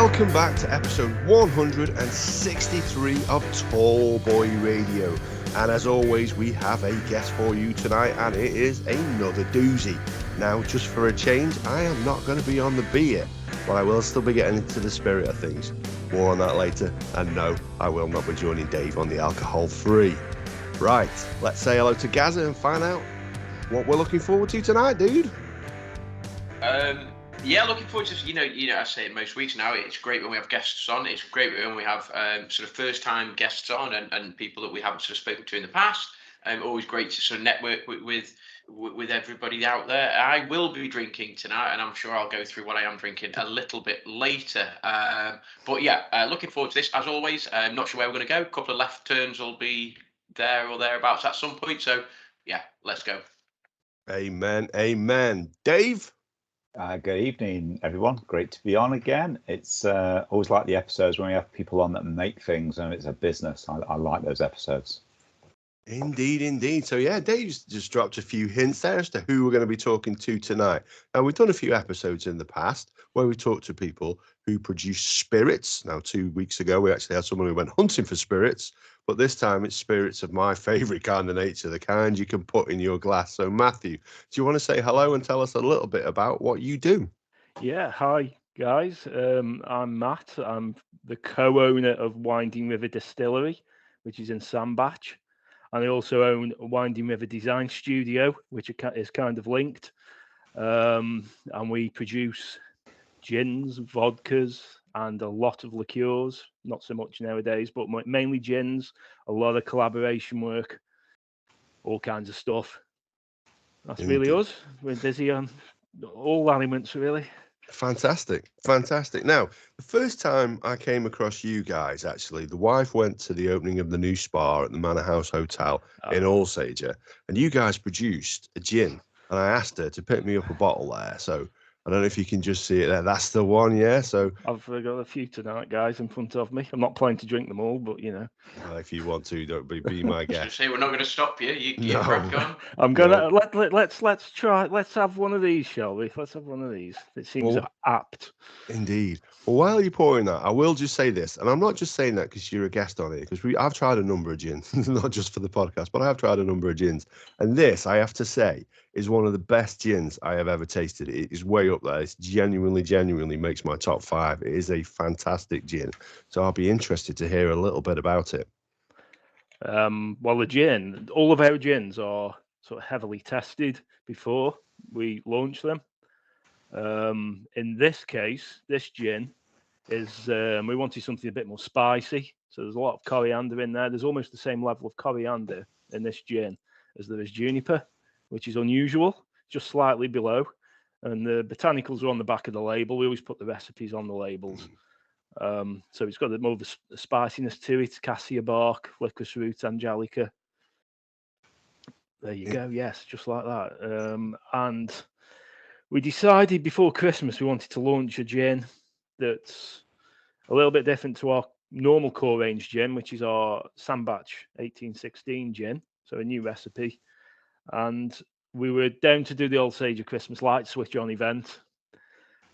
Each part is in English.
welcome back to episode 163 of Tall Boy Radio. And as always, we have a guest for you tonight, and it is another doozy. Now, just for a change, I am not going to be on the beer, but I will still be getting into the spirit of things. More on that later. And no, I will not be joining Dave on the alcohol-free. Right, let's say hello to Gaza and find out what we're looking forward to tonight, dude. Yeah, looking forward to, I say it most weeks now, it's great when we have guests on. It's great when we have sort of first-time guests on and people that we haven't sort of spoken to in the past. Always great to sort of network with everybody out there. I will be drinking tonight, and I'm sure I'll go through what I am drinking a little bit later. But yeah, looking forward to this, as always. I'm not sure where we're going to go. A couple of left turns will be there or thereabouts at some point. So, yeah, let's go. Amen, amen. Dave? Good evening, everyone. Great to be on again. It's always like the episodes when we have people on that make things and it's a business. I like those episodes. Indeed, indeed. So yeah, Dave's just dropped a few hints there as to who we're going to be talking to tonight. Now, we've done a few episodes in the past where we talked to people who produce spirits. Now, 2 weeks ago, we actually had someone who went hunting for spirits, but this time it's spirits of my favourite kind of nature, the kind you can put in your glass. So Matthew, do you want to say hello and tell us a little bit about what you do? Yeah, hi guys. I'm Matt. I'm the co-owner of Winding River Distillery, which is in Sandbach. And I also own a Winding River Design Studio, which is kind of linked. And we produce gins, vodkas, and a lot of liqueurs. Not so much nowadays, but mainly gins, a lot of collaboration work, all kinds of stuff. That's really us. We're busy on all elements, really. Fantastic. Now, the first time I came across you guys, actually, the wife went to the opening of the new spa at the Manor House Hotel in Alsager, and you guys produced a gin, and I asked her to pick me up a bottle there. So I don't know if you can just see it there. That's the one, yeah? So I've got a few tonight, guys, in front of me. I'm not planning to drink them all, but, you know. If you want to, don't be my guest. Just say we're not going to stop you. You crack on. I'm gonna let's try. Let's have one of these, shall we? Let's have one of these. It seems apt. Indeed. Well, while you're pouring that, I will just say this, and I'm not just saying that because you're a guest on it, because I've tried a number of gins, not just for the podcast, but I have tried a number of gins, and this, I have to say, is one of the best gins I have ever tasted. It is way up there. It's genuinely makes my top 5. It is a fantastic gin, so I'll be interested to hear a little bit about it. Well, the gin, all of our gins are sort of heavily tested before we launch them. In this case, this gin is we wanted something a bit more spicy, so there's a lot of coriander in there. There's almost the same level of coriander in this gin as there is juniper, which is unusual, just slightly below. And the botanicals are on the back of the label. We always put the recipes on the labels. So it's got more of a spiciness to it: cassia bark, licorice root, angelica. There you go. Yes, just like that. And we decided before Christmas we wanted to launch a gin that's a little bit different to our normal core range gin, which is our Sandbach 1816 gin. So a new recipe. And we were down to do the Alsager Christmas light switch on event.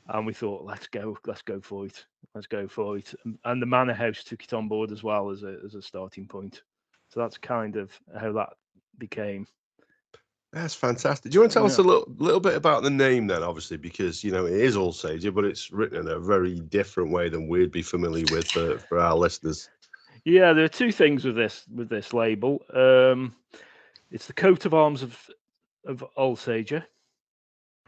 And we thought, let's go for it. And the Manor House took it on board as well as a starting point. So that's kind of how that became. That's fantastic. Do you want to tell us a little bit about the name then, obviously, because, it is Alsager, but it's written in a very different way than we'd be familiar with for our listeners. Yeah, there are two things with this label. It's the coat of arms of Alsager.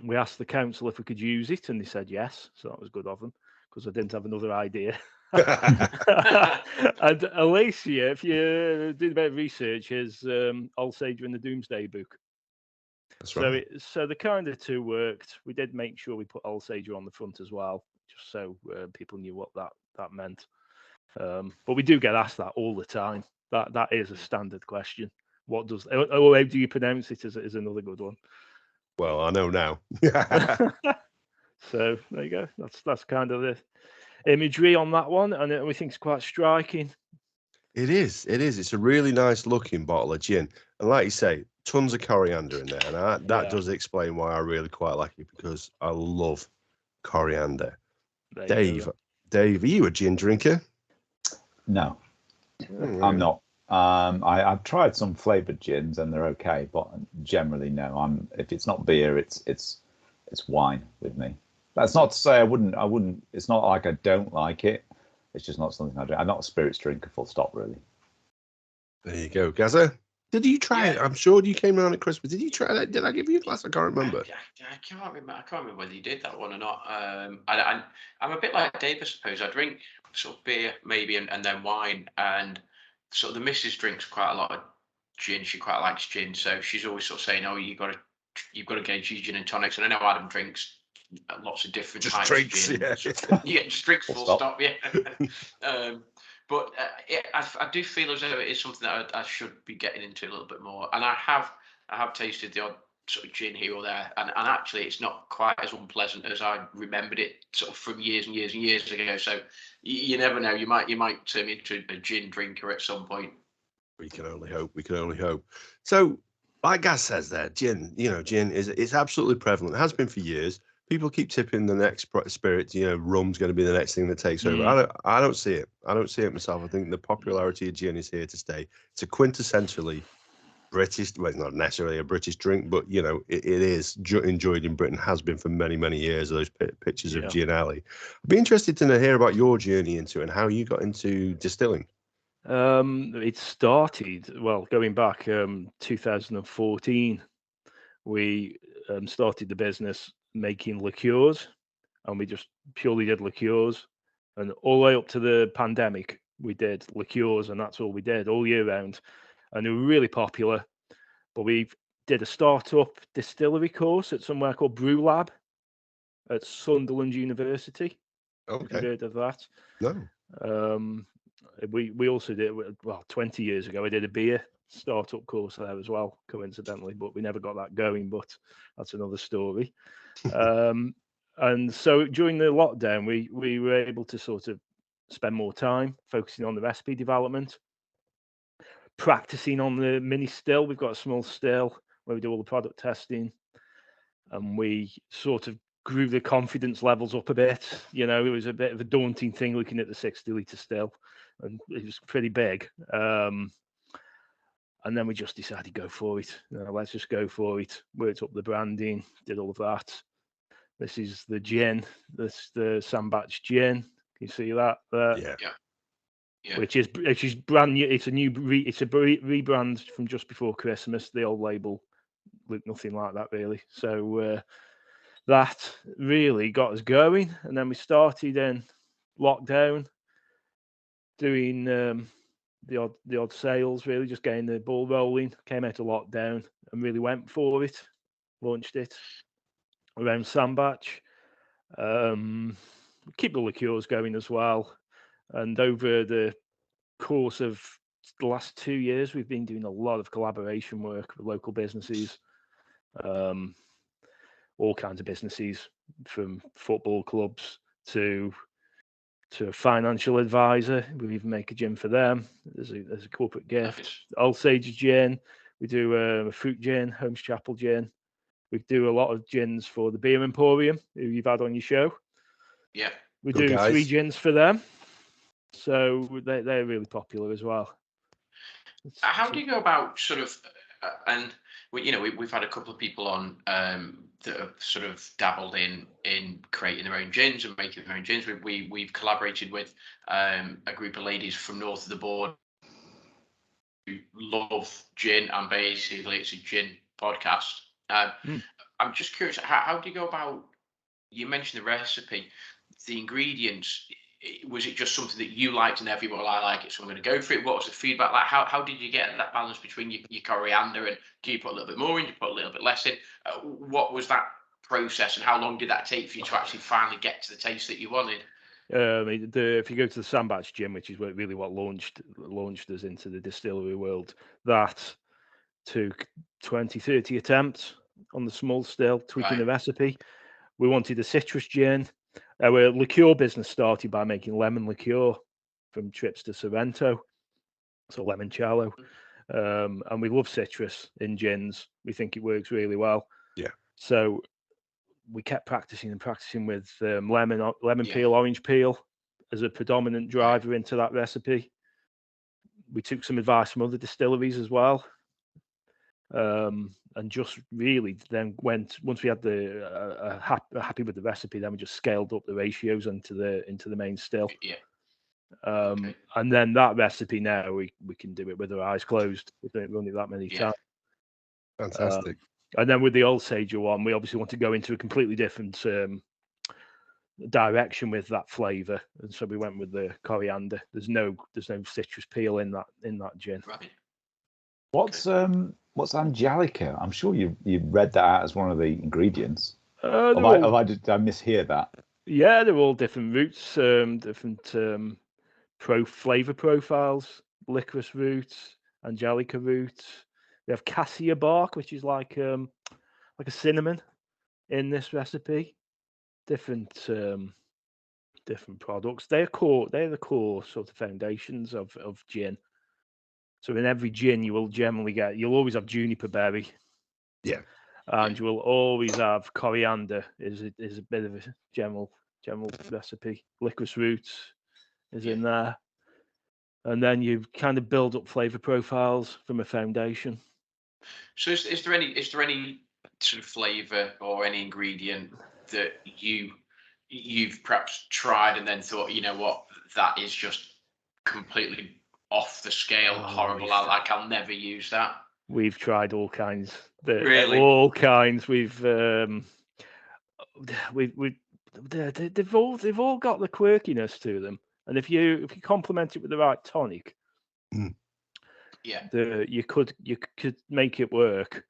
We asked the council if we could use it, and they said yes. So that was good of them, because I didn't have another idea. And Alacia, if you did a bit of research, is Alsager in the Doomsday Book. That's right. So the kind of two worked. We did make sure we put Alsager on the front as well, just so people knew what that meant. But we do get asked that all the time. That is a standard question. How do you pronounce it? Is another good one. Well, I know now. So there you go. That's kind of the imagery on that one, and we think it's quite striking. It is. It's a really nice looking bottle of gin, and like you say, tons of coriander in there, and that does explain why I really quite like it, because I love coriander. Dave, Dave, are you a gin drinker? No, Oh, I'm not. I've tried some flavored gins and they're okay, but generally no. If it's not beer, it's wine with me. That's not to say I wouldn't. It's not like I don't like it. It's just not something I drink. I'm not a spirits drinker, full stop, really. There you go, Gaza. Did you try it? Yeah. I'm sure you came around at Christmas. Did you try that? Did I give you a glass? I can't remember. I can't remember. I can't remember whether you did that one or not. I'm a bit like Dave, I suppose. I drink sort of beer maybe, and then wine. And sort of the missus drinks quite a lot of gin. She quite likes gin, so she's always sort of saying, "Oh, you've got to get your gin and tonics." And I know Adam drinks lots of different Just types drinks, of gin. yeah. Yeah, just drinks Full full stop. stop. Yeah. But I do feel as though it is something that I should be getting into a little bit more. And I have tasted the odd sort of gin here or there, and actually it's not quite as unpleasant as I remembered it sort of from years and years and years ago. So you never know. You might turn me into a gin drinker at some point. We can only hope. We can only hope. So, like Gaz says there, gin. Gin it's absolutely prevalent. It has been for years. People keep tipping the next spirit. Rum's going to be the next thing that takes over. I don't see it. I don't see it myself. I think the popularity of gin is here to stay. It's a quintessentially British. Well, it's not necessarily a British drink, but it is enjoyed in Britain. Has been for many, many years. Those pictures of Gin Alley. I'd be interested to hear about your journey into it and how you got into distilling. It started, going back 2014. We started the business making liqueurs, and we just purely did liqueurs. And all the way up to the pandemic, we did liqueurs, and that's all we did all year round. And they were really popular. But we did a startup distillery course at somewhere called Brew Lab at Sunderland University. Have you Okay. heard of that? No. We also did 20 years ago. I did a beer startup course there as well, coincidentally, but we never got that going. But that's another story. And so during the lockdown, we were able to sort of spend more time focusing on the recipe development, practicing on the mini still. We've got a small still where we do all the product testing, and we sort of grew the confidence levels up a bit. It was a bit of a daunting thing looking at the 60-litre still, and it was pretty big. And then we just decided go for it. Let's just go for it. Worked up the branding, did all of that. This is the gin. This is the Sandbach gin. Can you see that there? Yeah. Which is brand new. It's a new. It's a rebrand from just before Christmas. The old label looked nothing like that really. So that really got us going, and then we started in lockdown doing the odd sales, really just getting the ball rolling. Came out of lockdown and really went for it. Launched it around Sandbach. Keep the liqueurs going as well, and over the course of the last 2 years, we've been doing a lot of collaboration work with local businesses, all kinds of businesses, from football clubs to a financial advisor. We even make a gin for them as a corporate gift. Nice. Old Sage gin. We do a fruit gin, Holmes Chapel gin. We do a lot of gins for the Beer Emporium, who you've had on your show. Yeah. We Good do guys. 3 gins for them. So they're really popular as well. How do you go about sort of, and we've had a couple of people on that have sort of dabbled in creating their own gins and making their own gins. We've collaborated with a group of ladies from north of the border who love gin, and basically it's a gin podcast. I'm just curious, how do you go about? You mentioned the recipe, the ingredients. Was it just something that you liked and everyone, I like it, so I'm going to go for it? What was the feedback like? How did you get that balance between your coriander and do you put a little bit more in, you put a little bit less in? What was that process and how long did that take for you to actually finally get to the taste that you wanted? If you go to the Sandbach gin, which is what launched us into the distillery world, that took 20-30 attempts on the small still, tweaking the recipe. We wanted a citrus gin. Our liqueur business started by making lemon liqueur from trips to Sorrento, so limoncello. And we love citrus in gins. We think it works really well. Yeah. So we kept practicing with lemon peel, orange peel, as a predominant driver into that recipe. We took some advice from other distilleries as well, and just really then once we had the happy with the recipe, then we just scaled up the ratios into the main still. Yeah. And then that recipe now we can do it with our eyes closed. We don't run it that many times. Fantastic. And then with the Old Sager one, we obviously want to go into a completely different direction with that flavour, and so we went with the coriander. There's no citrus peel in that gin. Right. What's Angelica? I'm sure you read that out as one of the ingredients. Did I mishear that? Yeah, they're all different roots, different flavour profiles. Licorice roots, Angelica roots. We have cassia bark, which is like a cinnamon in this recipe. Different products. They're the core sort of foundations of gin. So in every gin, you'll always have juniper berry. Yeah. And you will always have coriander is a bit of a general recipe. Licorice roots is in there. And then you kind of build up flavour profiles from a foundation. So is there any sort of flavour or any ingredient that you've perhaps tried and then thought, you know what, that is just completely off the scale, horrible. I'll never use that. We've tried all kinds. Really? All kinds. They've all got the quirkiness to them. And if you complement it with the right tonic, you could make it work.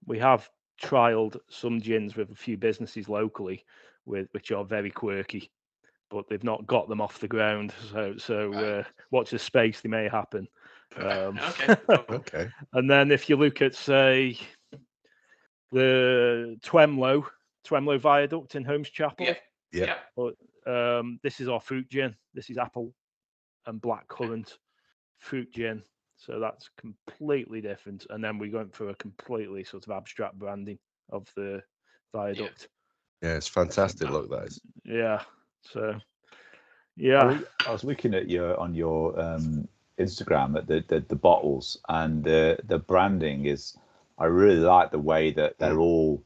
We have trialed some gins with a few businesses locally which are very quirky, but they've not got them off the ground. So watch the space; they may happen. Okay. And then if you look at, say, the Twemlow Viaduct in Holmes Chapel, but this is our fruit gin. This is apple and blackcurrant fruit gin. So that's completely different. And then we went for a completely sort of abstract branding of the viaduct. Yeah, it's fantastic. Look, that is. Yeah. So, yeah. I was looking at on your Instagram at the bottles, and the branding is. I really like the way that they all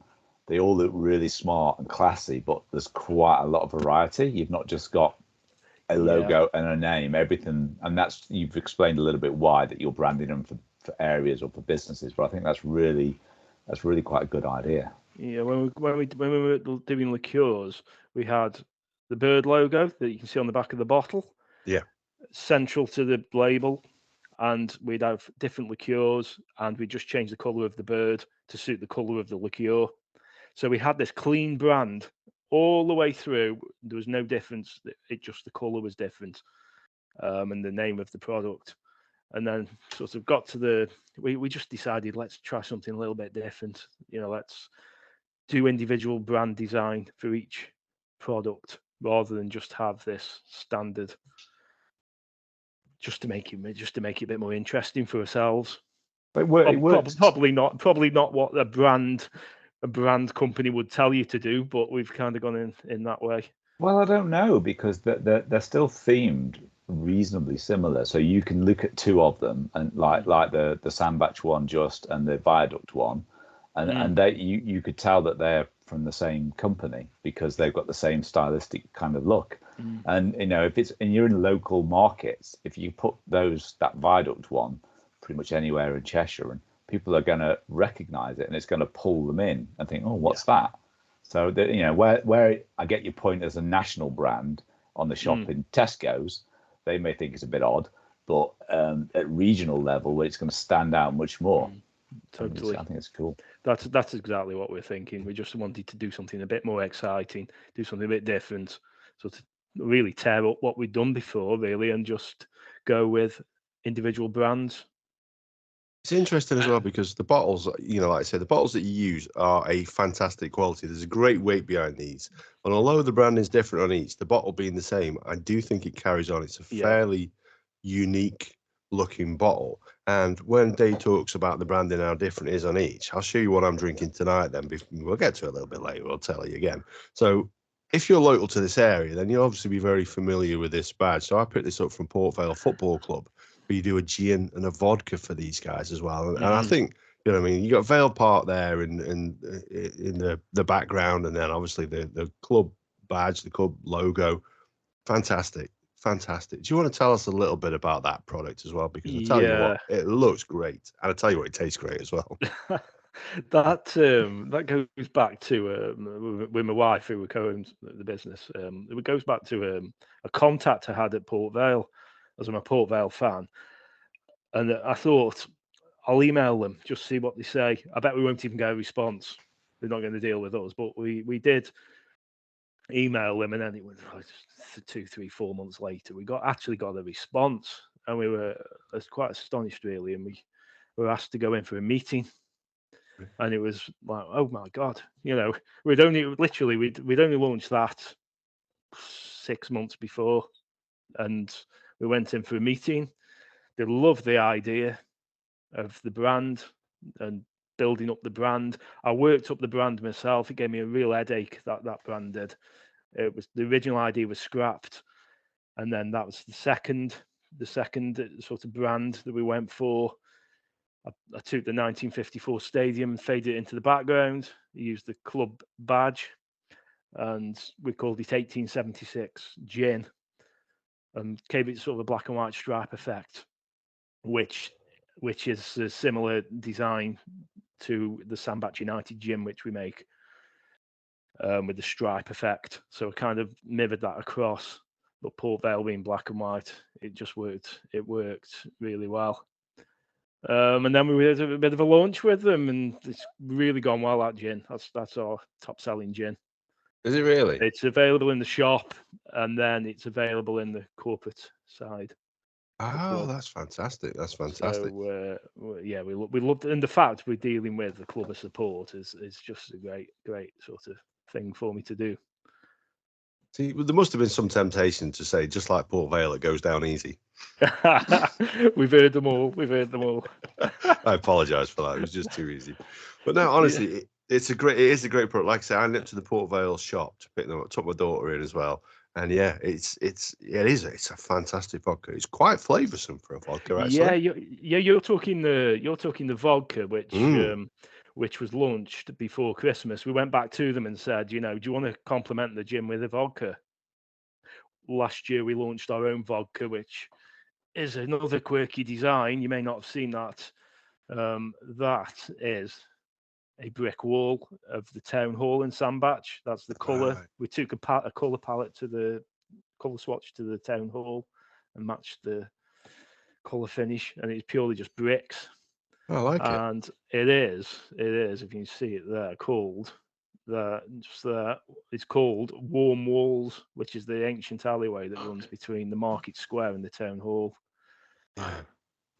look really smart and classy, but there's quite a lot of variety. You've not just got a logo and a name, everything, and you've explained a little bit why that you're branding them for areas or for businesses, but I think that's really quite a good idea. Yeah, when we were doing liqueurs, we had the bird logo that you can see on the back of the bottle. Yeah. Central to the label, and we'd have different liqueurs, and we just changed the colour of the bird to suit the colour of the liqueur. So we had this clean brand all the way through. There was no difference. The colour was different, and the name of the product. And then sort of got to we just decided, let's try something a little bit different. Let's do individual brand design for each product rather than just have this standard, just to make it a bit more interesting for ourselves. It works. Probably not what a brand company would tell you to do, but we've kind of gone in that way. Well, I don't know, because they're still themed reasonably similar. So you can look at two of them, and like the Sandbach one and the Viaduct one, and you could tell that they're from the same company because they've got the same stylistic kind of look. And if you're in local markets, if you put that Viaduct one pretty much anywhere in Cheshire, and people are going to recognize it, and it's going to pull them in and think, oh, what's that? So where I get your point as a national brand on the shop in Tesco's, they may think it's a bit odd, but at regional level, where it's going to stand out much more. Totally. I think it's cool. That's exactly what we're thinking. We just wanted to do something a bit more exciting, do something a bit different, so to really tear up what we'd done before, really, and just go with individual brands. It's interesting as well because the bottles, like I said, the bottles that you use are a fantastic quality. There's a great weight behind these. And although the brand is different on each, the bottle being the same, I do think it carries on. It's a fairly unique looking bottle. And when Dave talks about the branding and how different it is on each, I'll show you what I'm drinking tonight then. We'll get to it a little bit later. I'll tell you again. So if you're local to this area, then you'll obviously be very familiar with this badge. So I picked this up from Port Vale Football Club, where you do a gin and a vodka for these guys as well. And I think, you know what I mean, you got Vale Park there in the background, and then obviously the club badge, the club logo. Fantastic. Fantastic. Do you want to tell us a little bit about that product as well? Because I tell you what, it looks great, and I tell you what, it tastes great as well. That goes back to with my wife, who co-owns the business. It goes back to a contact I had at Port Vale, as I'm a Port Vale fan, and I thought I'll email them, just see what they say. I bet we won't even get a response. They're not going to deal with us, but we did email them, and then it was 2, 3, 4 months later we actually got a response, and we were quite astonished really, and we were asked to go in for a meeting, and it was like, oh my god, you know, we'd only launched that 6 months before, and we went in for a meeting. They loved the idea of the brand and building up the brand. I worked up the brand myself. It gave me a real headache, that brand did. It was, the original idea was scrapped, and then that was the second sort of brand that we went for. I took the 1954 stadium and faded it into the background. I used the club badge, and we called it 1876 gin, and gave it sort of a black and white stripe effect, which is a similar design to the Sandbach United gin, which we make. With the stripe effect, so I kind of mirrored that across. But Port Vale being black and white, it just worked. It worked really well. And then we had a bit of a launch with them, and it's really gone well. That gin, that's our top selling gin. Is it really? It's available in the shop, and then it's available in the corporate side. Oh, that's fantastic. That's fantastic. So yeah, we loved, and the fact we're dealing with the club of support is just a great sort of thing for me to do. See, there must have been some temptation to say, just like Port Vale, it goes down easy. We've heard them all. I apologise for that. It was just too easy. But no, honestly, it is a great product. Like I say, I nipped to the Port Vale shop to pick them up, took my daughter in as well. And yeah, it's a fantastic vodka. It's quite flavoursome for a vodka, actually. You're talking the vodka, which was launched before Christmas. We went back to them and said, you know, do you want to complement the gin with a vodka? Last year we launched our own vodka, which is another quirky design. You may not have seen that. That is a brick wall of the town hall in Sandbach. That's the colour. Right. We took a colour palette to the colour swatch to the town hall and matched the colour finish, and it's purely just bricks. I like it. And it is, if you can see it there, called it's called Warm Walls, which is the ancient alleyway that runs between the market square and the town hall.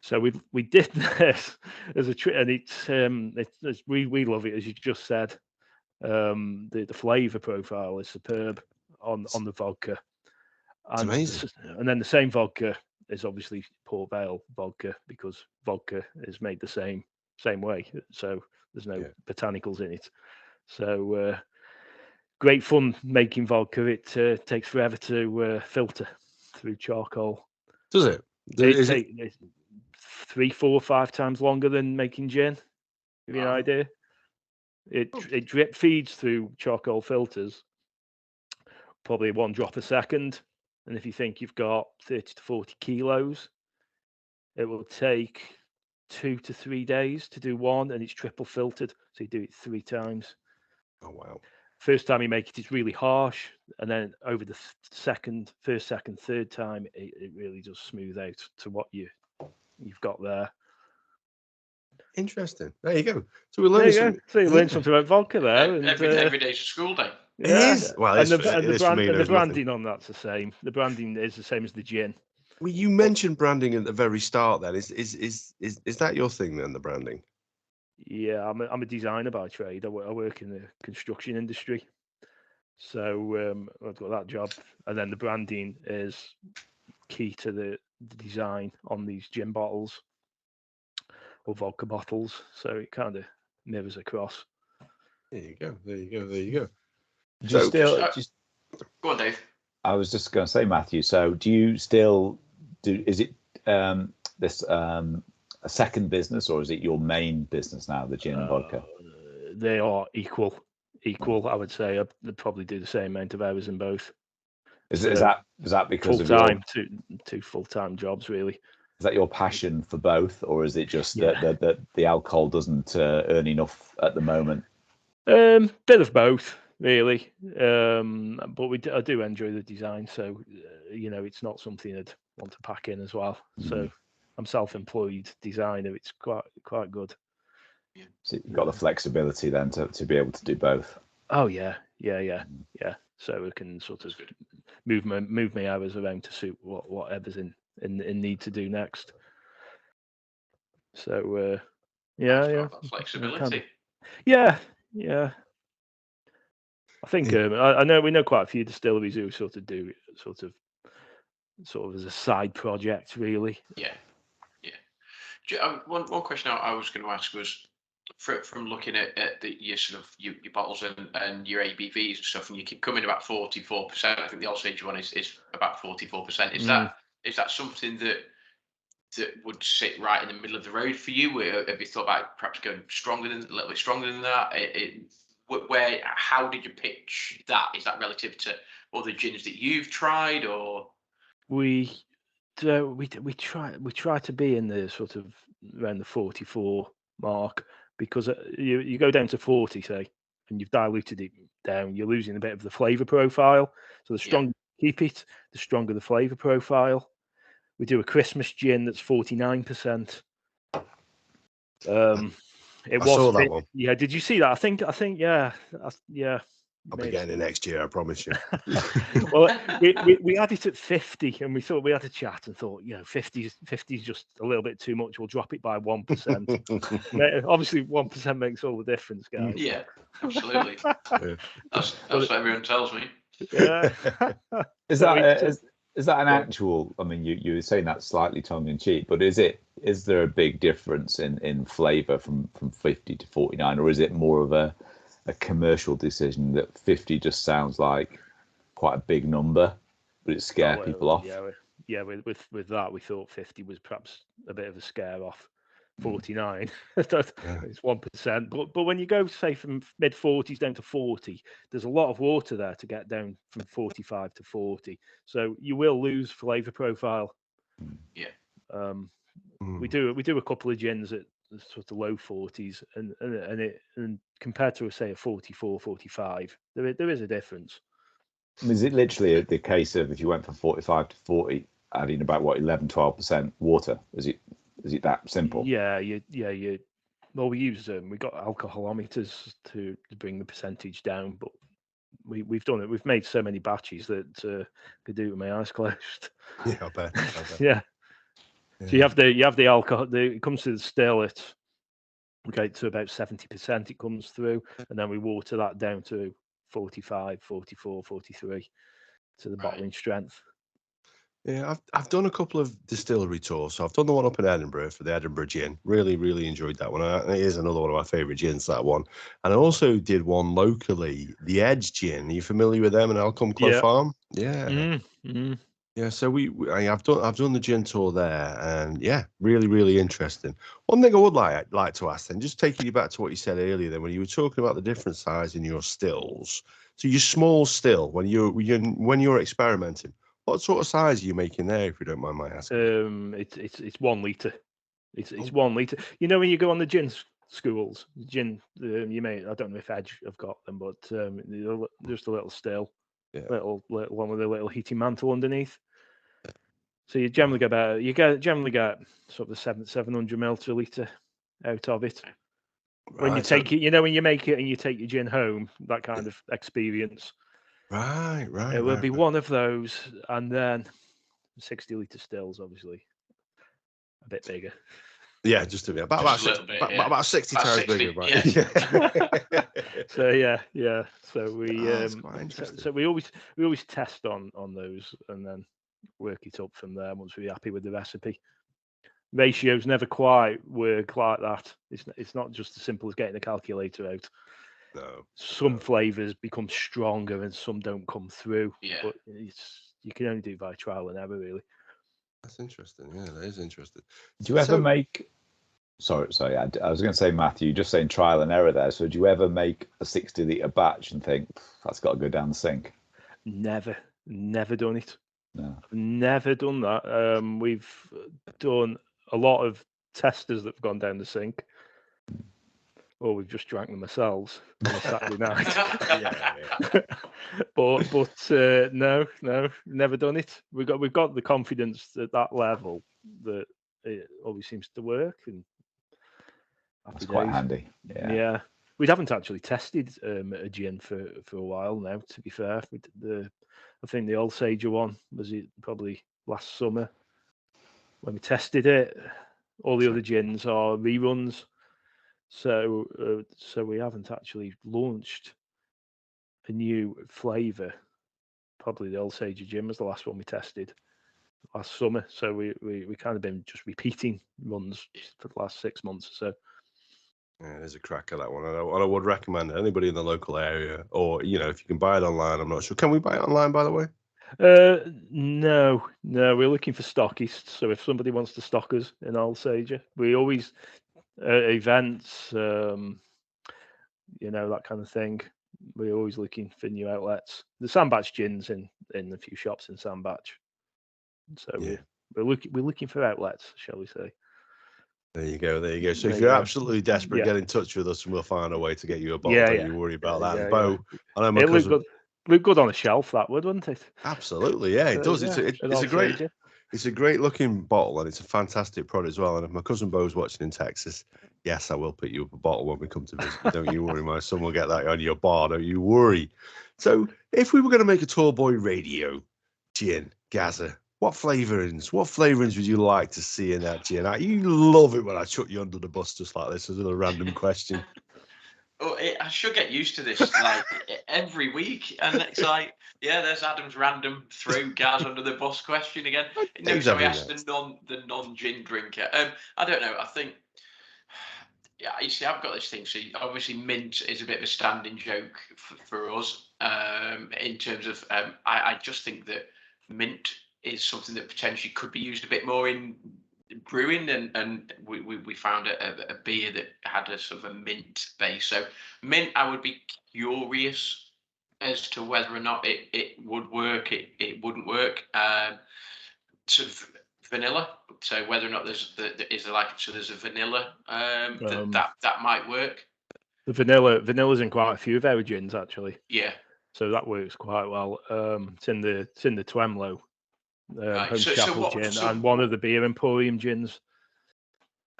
So we did this as a trick, and we love it, as you just said. The flavour profile is superb on the vodka. It's amazing. And then the same vodka is obviously Port Vale vodka, because vodka is made the same way. So there's no botanicals in it. So great fun making vodka. It takes forever to filter through charcoal. Does it? It's 3, 4, 5 times longer than making gin. Give you an idea. It drip feeds through charcoal filters, probably 1 drop a second. And if you think you've got 30 to 40 kilos, it will take 2 to 3 days to do one, and it's triple filtered. So you do it 3 times. Oh, wow. First time you make it, it's really harsh. And then over the first, second, third time, it really does smooth out to what you've got there. Interesting. There you go. So we learned something. So you learned something about vodka there. Every day's a school day. It is. Well, the branding on that's the same. The branding is the same as the gin. Well, you mentioned branding at the very start. Then is that your thing then? The branding. Yeah, I'm a designer by trade. I work in the construction industry, so I've got that job. And then the branding is key to the design on these gin bottles or vodka bottles. So it kind of mirrors across. There you go. Go on, Dave. I was just going to say, Matthew. So, do you still do? Is it this a second business, or is it your main business now, the gin and vodka? They are equal. I would say I'd probably do the same amount of hours in both. Is that because full time, of two full-time jobs, really? Is that your passion for both, or is it just that the alcohol doesn't earn enough at the moment? Bit of both, really. But I do enjoy the design, so it's not something I'd want to pack in as well. So I'm self-employed designer. It's quite good. So you've got the flexibility then to be able to do both. Oh yeah. So we can sort of move my hours around to suit whatever's in need to do next. So flexibility. Yeah. I think I know we know quite a few distilleries who sort of do it sort of as a side project, really. Yeah. One question I was going to ask was, from looking at your sort of your bottles and your ABVs and stuff, and you keep coming about 44%. I think the Osage one is about 44%. Is that something that would sit right in the middle of the road for you? Have you thought about perhaps going a little bit stronger than that? How did you pitch that? Is that relative to other gins that you've tried, or we try to be in the sort of around the 44 mark, because you go down to 40, say, and you've diluted it down, you're losing a bit of the flavour profile. So the stronger you keep it, the stronger the flavour profile. We do a Christmas gin that's 49%. I saw that one. Yeah, did you see that? I think, yeah. I'll be getting it next year, I promise you. Well, we had it at 50, and we thought, we had a chat and thought, 50 is just a little bit too much. We'll drop it by 1%. Obviously, 1% makes all the difference, guys. Yeah, absolutely. That's what everyone tells me. Yeah. Is that an actual? I mean, you were saying that slightly tongue in cheek, but is there a big difference in flavour from 50 to 49, or is it more of a commercial decision that 50 just sounds like quite a big number, but it scares people off? Yeah. With that, we thought 50 was perhaps a bit of a scare off. 49, it's 1%. But when you go, say, from mid 40s down to 40, there's a lot of water there to get down from 45 to 40. So you will lose flavour profile. Yeah. We do a couple of gins at sort of low 40s, and compared to, say, a 44, 45, there is a difference. I mean, is it literally the case of, if you went from 45 to 40, adding about 11-12% water? Is it that simple? Yeah. Well, we use we got alcoholometers to bring the percentage down, but we've done it. We've made so many batches that could do it with my eyes closed. Yeah, I bet. Yeah. So you have the alcohol. It comes to the still. To about 70%. It comes through, and then we water that down to 45, 44, 43 to the bottling strength. Yeah, I've done a couple of distillery tours. So I've done the one up in Edinburgh for the Edinburgh gin. Really, really enjoyed that one. It is another one of my favourite gins, that one. And I also did one locally, the Edge gin. Are you familiar with them in Alcombe Farm? Yeah. Yeah, so I've done the gin tour there, and yeah, really, really interesting. One thing I would like to ask then, just taking you back to what you said earlier, then when you were talking about the different size in your stills. So your small still, when you're experimenting, what sort of size are you making there, if you don't mind my asking? It's 1 litre. It's 1 litre. You know, when you go on the gin schools, you may, I don't know if Edge have got them, but just a little still, little one with a little heating mantle underneath. So you generally get sort of the 700 ml to a litre out of it. When you take it, when you make it and you take your gin home, that kind of experience. Right. It will be one of those, and then 60 litre stills, obviously, a bit bigger. Yeah, just a bit. About 60 times bigger. Right? Yeah. So yeah. So we always test on those, and then work it up from there once we're happy with the recipe. Ratios never quite work like that. It's not just as simple as getting the calculator out. No. Some flavors become stronger and some don't come through. Yeah. But you can only do it by trial and error, really. That's interesting. Yeah, that is interesting. Do you ever make? Sorry. I was going to say, Matthew, just saying trial and error there. So, do you ever make a 60-litre batch and think that's got to go down the sink? Never done it. No. I've never done that. We've done a lot of testers that have gone down the sink, or we've just drank them ourselves on a Saturday night. Yeah. but no, never done it. We've got the confidence at that level that it always seems to work, and That's quite handy. Yeah. We haven't actually tested a gin for a while now. To be fair, I think the Old Sager one was it probably last summer when we tested it. All the other gins are reruns, so we haven't actually launched a new flavour. Probably the Old Sager gin was the last one we tested last summer. So we kind of been just repeating runs for the last 6 months or so. Yeah, there's a crack at that one. And I would recommend anybody in the local area, or if you can buy it online. I'm not sure. Can we buy it online, by the way? No, we're looking for stockists. So if somebody wants to stock us in Old Sager, we always events, that kind of thing. We're always looking for new outlets. The Sandbatch gins in a few shops in Sandbatch. So we're looking for outlets, shall we say? There you go. So if you're absolutely desperate, get in touch with us and we'll find a way to get you a bottle. Don't you worry about that. Bo, I know my cousin. Look good on a shelf, that would, wouldn't it? Absolutely, yeah, it does. It's a great looking bottle and it's a fantastic product as well. And if my cousin Bo's watching in Texas, yes, I will pick you up a bottle when we come to visit. Don't you worry, my son will get that on your bar. Don't you worry. So if we were going to make a Tall Boy Radio gin, Gaza, what flavorings would you like to see in that gin? You love it when I chuck you under the bus just like this as a random question. I should get used to this like every week, and it's like, there's Adam's random throw Gaz under the bus question again. No, so I asked the non-gin drinker. I don't know. I think, you see, I've got this thing. So obviously, mint is a bit of a standing joke for us in terms of. I just think that mint is something that potentially could be used a bit more in brewing, and we found a beer that had a sort of a mint base. So mint, I would be curious as to whether or not it would work. It wouldn't work. Sort of vanilla. So whether or not there's a vanilla that might work. The vanilla's in quite a few of our gins actually. Yeah. So that works quite well. It's in the Twemlow. Home Chapel gin and one of the Beer Emporium gins.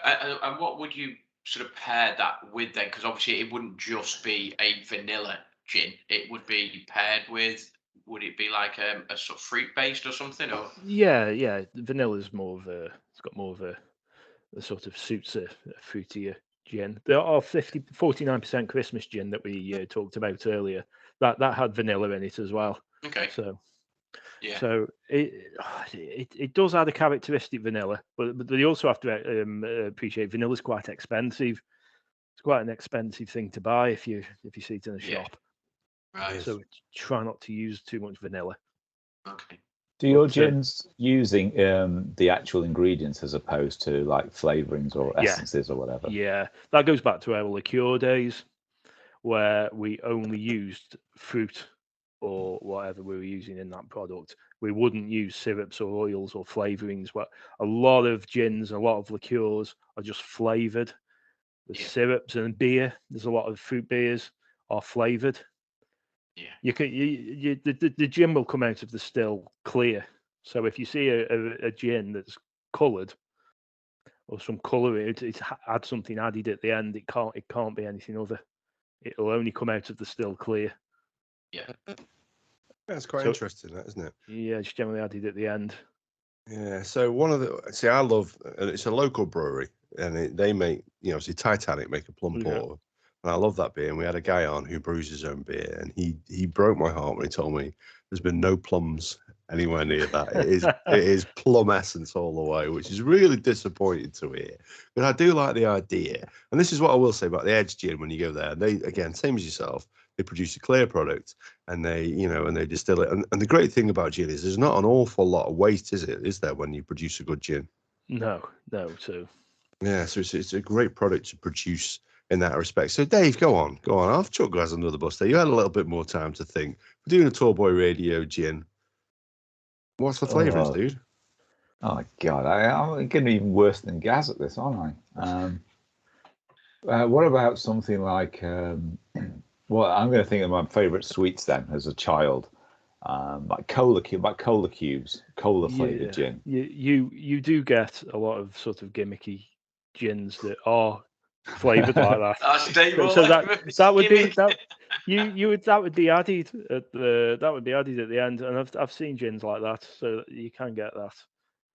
And what would you sort of pair that with then? Because obviously it wouldn't just be a vanilla gin. It would be paired with. Would it be like a sort of fruit based or something? Or yeah. Vanilla's more of a. It's got more of a sort of suits a fruitier gin. There are 49% Christmas gin that we talked about earlier. That had vanilla in it as well. Okay. So. Yeah. So it does add a characteristic vanilla, but you also have to appreciate vanilla's quite expensive. It's quite an expensive thing to buy if you see it in a shop. Right. So try not to use too much vanilla. Okay. Do your gins using the actual ingredients as opposed to like flavorings or essences or whatever? Yeah, that goes back to our liqueur days where we only used fruit or whatever we were using in that product. We wouldn't use syrups or oils or flavorings. But a lot of gins, a lot of liqueurs are just flavored with syrups, and beer. There's a lot of fruit beers are flavored. Yeah, the gin will come out of the still clear. So if you see a gin that's coloured or some colour, it's had something added at the end. It can't be anything other. It'll only come out of the still clear. Yeah. That's quite interesting, that, isn't it? Yeah, it's generally added at the end. Yeah. So I love, and it's a local brewery, and they make, Titanic make a plum porter, and I love that beer. And we had a guy on who brews his own beer, and he broke my heart when he told me there's been no plums anywhere near that. It is plum essence all the way, which is really disappointing to hear. But I do like the idea, and this is what I will say about the Edge Gin. When you go there, they, again, same as yourself, they produce a clear product and they distill it. And the great thing about gin is there's not an awful lot of waste, is there, when you produce a good gin? No. So yeah, so it's a great product to produce in that respect. So Dave, go on. I've chucked guys under the bus there. You had a little bit more time to think. We're doing a Tall Boy Radio gin. What's the flavourings, dude? Oh God, I'm getting even worse than Gaz at this, aren't I? What about something like? Well, I'm going to think of my favourite sweets then as a child, like cola cubes, cola flavoured gin. You do get a lot of sort of gimmicky gins that are flavoured like that. So that would be that. That would be added at the end, and I've seen gins like that, so you can get that.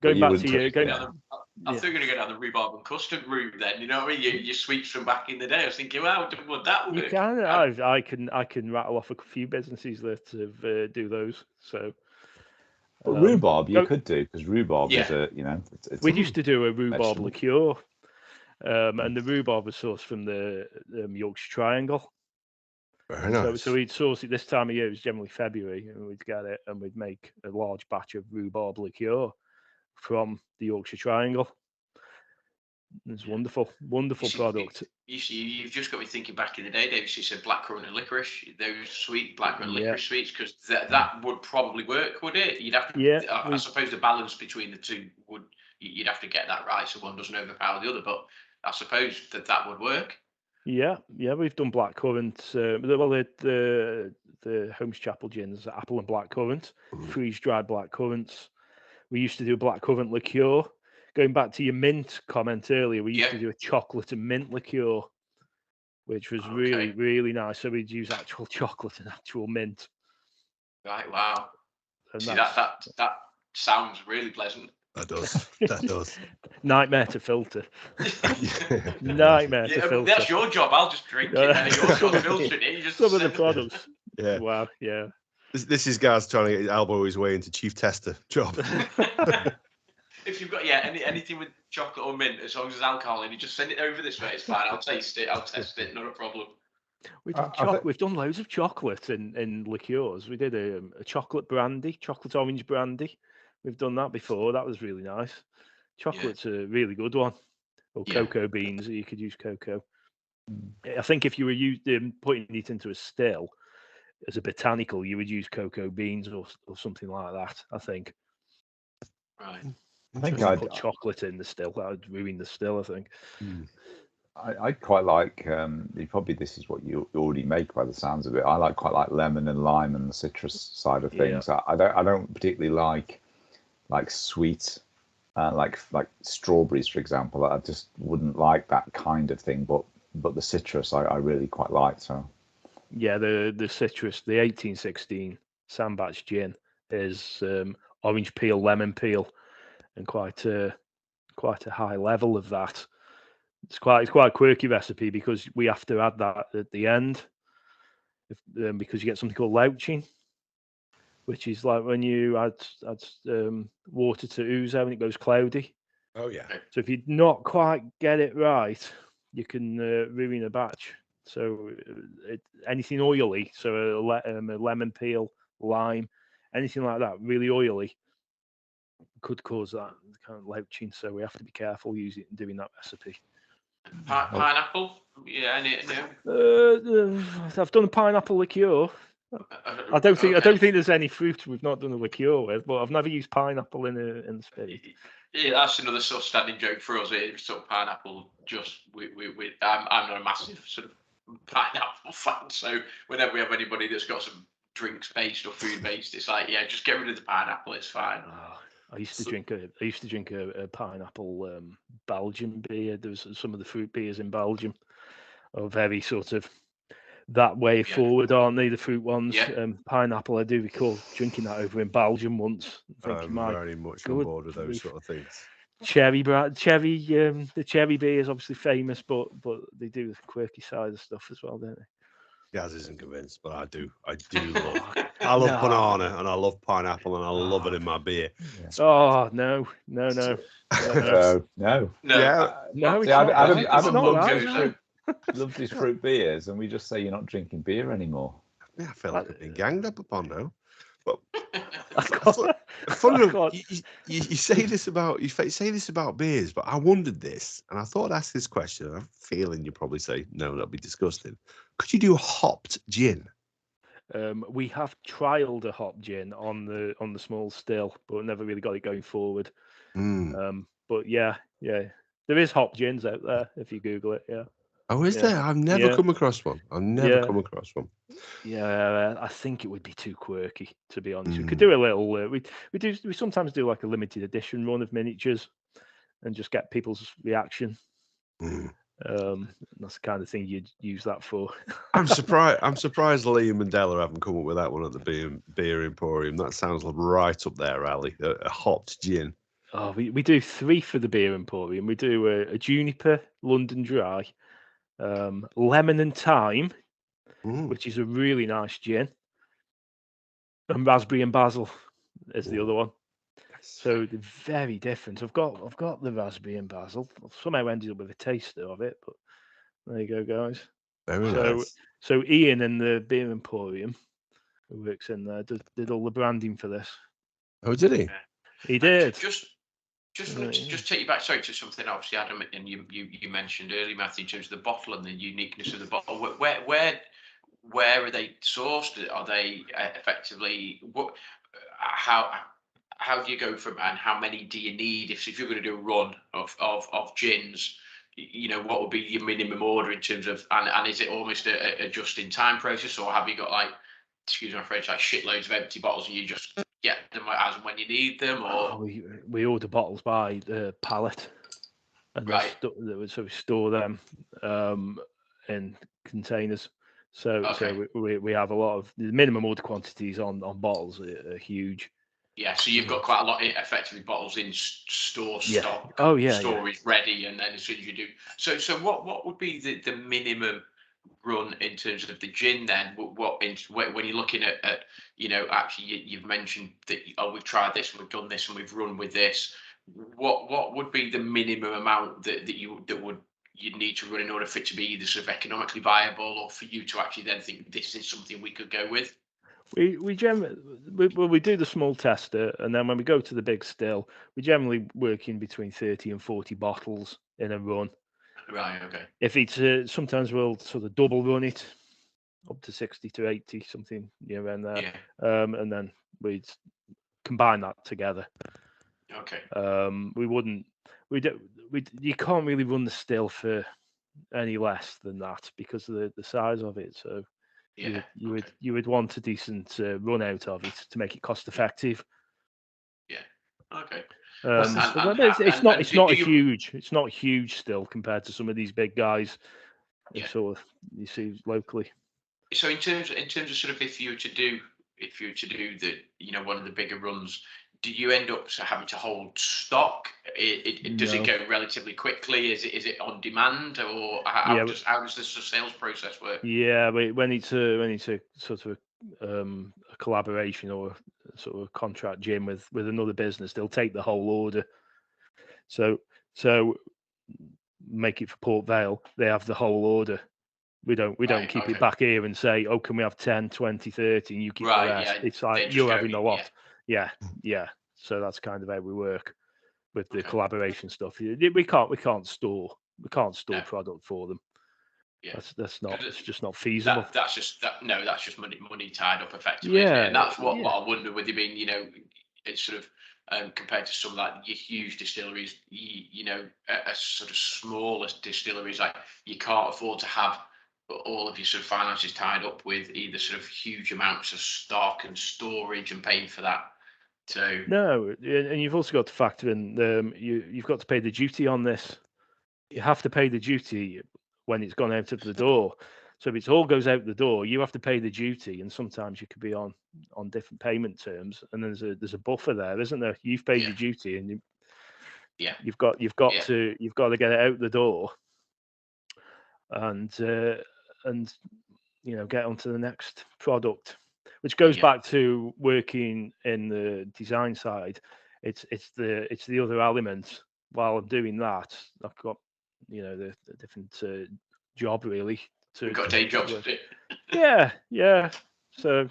Going back to you, I thought you were going to go down the rhubarb and custard route then. You know what I mean? Your sweets from back in the day. I was thinking, well, would that work? You can. I can rattle off a few businesses that have do those. So. But rhubarb you could do, because rhubarb is it's we used to do a rhubarb liqueur, and the rhubarb was sourced from the Yorkshire Triangle. Very nice. So we'd source it this time of year. It was generally February, and we'd get it, and we'd make a large batch of rhubarb liqueur from the Yorkshire Triangle. It's wonderful product. You've just got me thinking back in the day, Dave. You said blackcurrant and licorice, those sweet blackcurrant licorice sweets, because that would probably work, would it? You'd have to. I suppose the balance between the two you'd have to get that right, so one doesn't overpower the other. But I suppose that would work. Yeah, we've done blackcurrant. The Holmes Chapel gins, apple and blackcurrant, freeze dried blackcurrants. We used to do a blackcurrant liqueur. Going back to your mint comment earlier, we used to do a chocolate and mint liqueur, which was really, really nice. So we'd use actual chocolate and actual mint. Right, wow. And see, that sounds really pleasant. That does. Nightmare to filter. Nightmare to filter. That's your job. I'll just drink it. You're not filtering it. Some of the products. Yeah. Wow, yeah. This is Gaz trying to get his elbow his way into chief tester job. If you've got anything with chocolate or mint, as long as there's alcohol in, you just send it over this way. It's fine. I'll taste it. I'll test it. Not a problem. We've done loads of chocolate in liqueurs. We did a chocolate brandy, chocolate orange brandy. We've done that before. That was really nice. Chocolate's a really good one. Or cocoa beans. You could use cocoa. I think if you were putting it into a still as a botanical, you would use cocoa beans or something like that. I think. Right. I think I'd put chocolate in the still. That would ruin the still, I think. I quite like. Probably this is what you already make by the sounds of it. I quite like lemon and lime and the citrus side of things. Yeah. I don't particularly like sweet, like strawberries, for example. I just wouldn't like that kind of thing. But the citrus, I really quite like. So. Yeah, the citrus, the 1816 Sandbach gin is orange peel, lemon peel. And quite a high level of that. It's quite a quirky recipe because we have to add that at the end, because you get something called louching, which is like when you add water to ouzo and it goes cloudy. Oh yeah. So if you not quite get it right, you can ruin a batch. So anything oily, so a lemon peel, lime, anything like that, really oily, could cause that kind of louching, so we have to be careful using doing that recipe. Pineapple? Yeah, I've done a pineapple liqueur. I don't think there's any fruit we've not done a liqueur with, but I've never used pineapple in the spirit. Yeah, that's another sort of standing joke for us. It's sort of pineapple. I'm not a massive sort of pineapple fan, so whenever we have anybody that's got some drinks based or food based, it's like, yeah, just get rid of the pineapple. It's fine. I used to drink a pineapple Belgian beer. There was some of the fruit beers in Belgium are very sort of that way forward, aren't they? The fruit ones. Pineapple, I do recall drinking that over in Belgium once. I'm very much on board with those sort of things. The cherry beer is obviously famous, but they do the quirky side of stuff as well, don't they? Gaz isn't convinced, but I do. I love. I love banana and I love pineapple and I love it in my beer. Oh no. No. Yeah. No, See, it's not Adam, right. Adam It's not loves right. his fruit, loves his fruit beers, and we just say you're not drinking beer anymore. Yeah, I feel like I've been ganged up upon now. But I can't- funny I enough, can't- you say this about beers, but I wondered this, and I thought I'd ask this question. And I'm feeling you probably say no, that'd be disgusting. Could you do a hopped gin? We have trialed a hop gin on the small still, but never really got it going forward. But yeah, there is hop gins out there if you Google it. Yeah. Oh, is there? I've never come across one. I've never come across one. Yeah, I think it would be too quirky, to be honest. We could do a little. We sometimes do like a limited edition run of miniatures, and just get people's reaction. That's the kind of thing you'd use that for. I'm surprised Liam Mandela haven't come up with that one at the beer emporium. That sounds right up their alley. A hopped gin. Oh, we do 3 for the beer emporium. We do a juniper London Dry, lemon and thyme, which is a really nice gin, and raspberry and basil is the other one. So they're very different. I've got the raspberry and basil. I've somehow ended up with a taster of it, but there you go, guys. Very nice. So Ian in the beer emporium, who works in there, did all the branding for this. Oh, did he? He did. Just take you back, sorry, to something obviously, Adam, and you mentioned earlier, Matthew, in terms of the bottle and the uniqueness of the bottle. Where are they sourced? Are they effectively what? How do you go from, and how many do you need if you're going to do a run of gins? You know, what would be your minimum order in terms of, and is it almost a just in time process, or have you got, like, excuse my French, like shitloads of empty bottles and you just get them as and when you need them? Or we order bottles by the pallet, and right, so we store them in containers. So we have a lot of, the minimum order quantities on bottles are huge. Yeah, so you've got quite a lot, effectively, bottles in store stock. Oh yeah, storage ready, and then as soon as you do. So what would be the minimum run in terms of the gin then? When you're looking at you know, actually you've mentioned that, oh, we've tried this and we've done this and we've run with this. What would be the minimum amount that you'd need to run in order for it to be either sort of economically viable, or for you to actually then think this is something we could go with? We generally do the small tester, and then when we go to the big still, we generally work in between 30 and 40 bottles in a run. Right. Okay. If it's sometimes we'll sort of double run it up to 60 to 80, something, you know, around there, and then we'd combine that together. Okay. You can't really run the still for any less than that because of the size of it. So you would want a decent run out of it to make it cost effective. Yeah. Okay. It's not huge still compared to some of these big guys. Sort of you see locally. So in terms of sort of, if you were to do the, you know, one of the bigger runs, do you end up having to hold stock? Does it go relatively quickly? Is it on demand, or how does the sales process work? Yeah, we need to sort of a collaboration or sort of a contract gym with another business. They'll take the whole order. So make it for Port Vale. They have the whole order. We don't keep it back here and say, oh, can we have 10, 20, 30 and you keep the rest. It's like you're having a lot. Yeah. So that's kind of how we work with the collaboration stuff. We can't store product for them. Yeah, it's just not feasible. That's just money tied up effectively. Yeah, and that's what I wonder with you being, you know, it's sort of compared to some of like your huge distilleries, you know, a sort of smaller distilleries, like you can't afford to have all of your sort of finances tied up with either sort of huge amounts of stock and storage and paying for that. So no, and you've also got to factor in you've got to pay the duty on this. You have to pay the duty when it's gone out of the door. So if it all goes out the door, you have to pay the duty, and sometimes you could be on different payment terms. And there's a buffer there, isn't there? You've paid your duty, and you've got to get it out the door. And get onto the next product, which goes Yeah. back to working in the design side. It's the other elements. While I'm doing that, I've got the different job really. We've got a day job to work. do. Yeah. So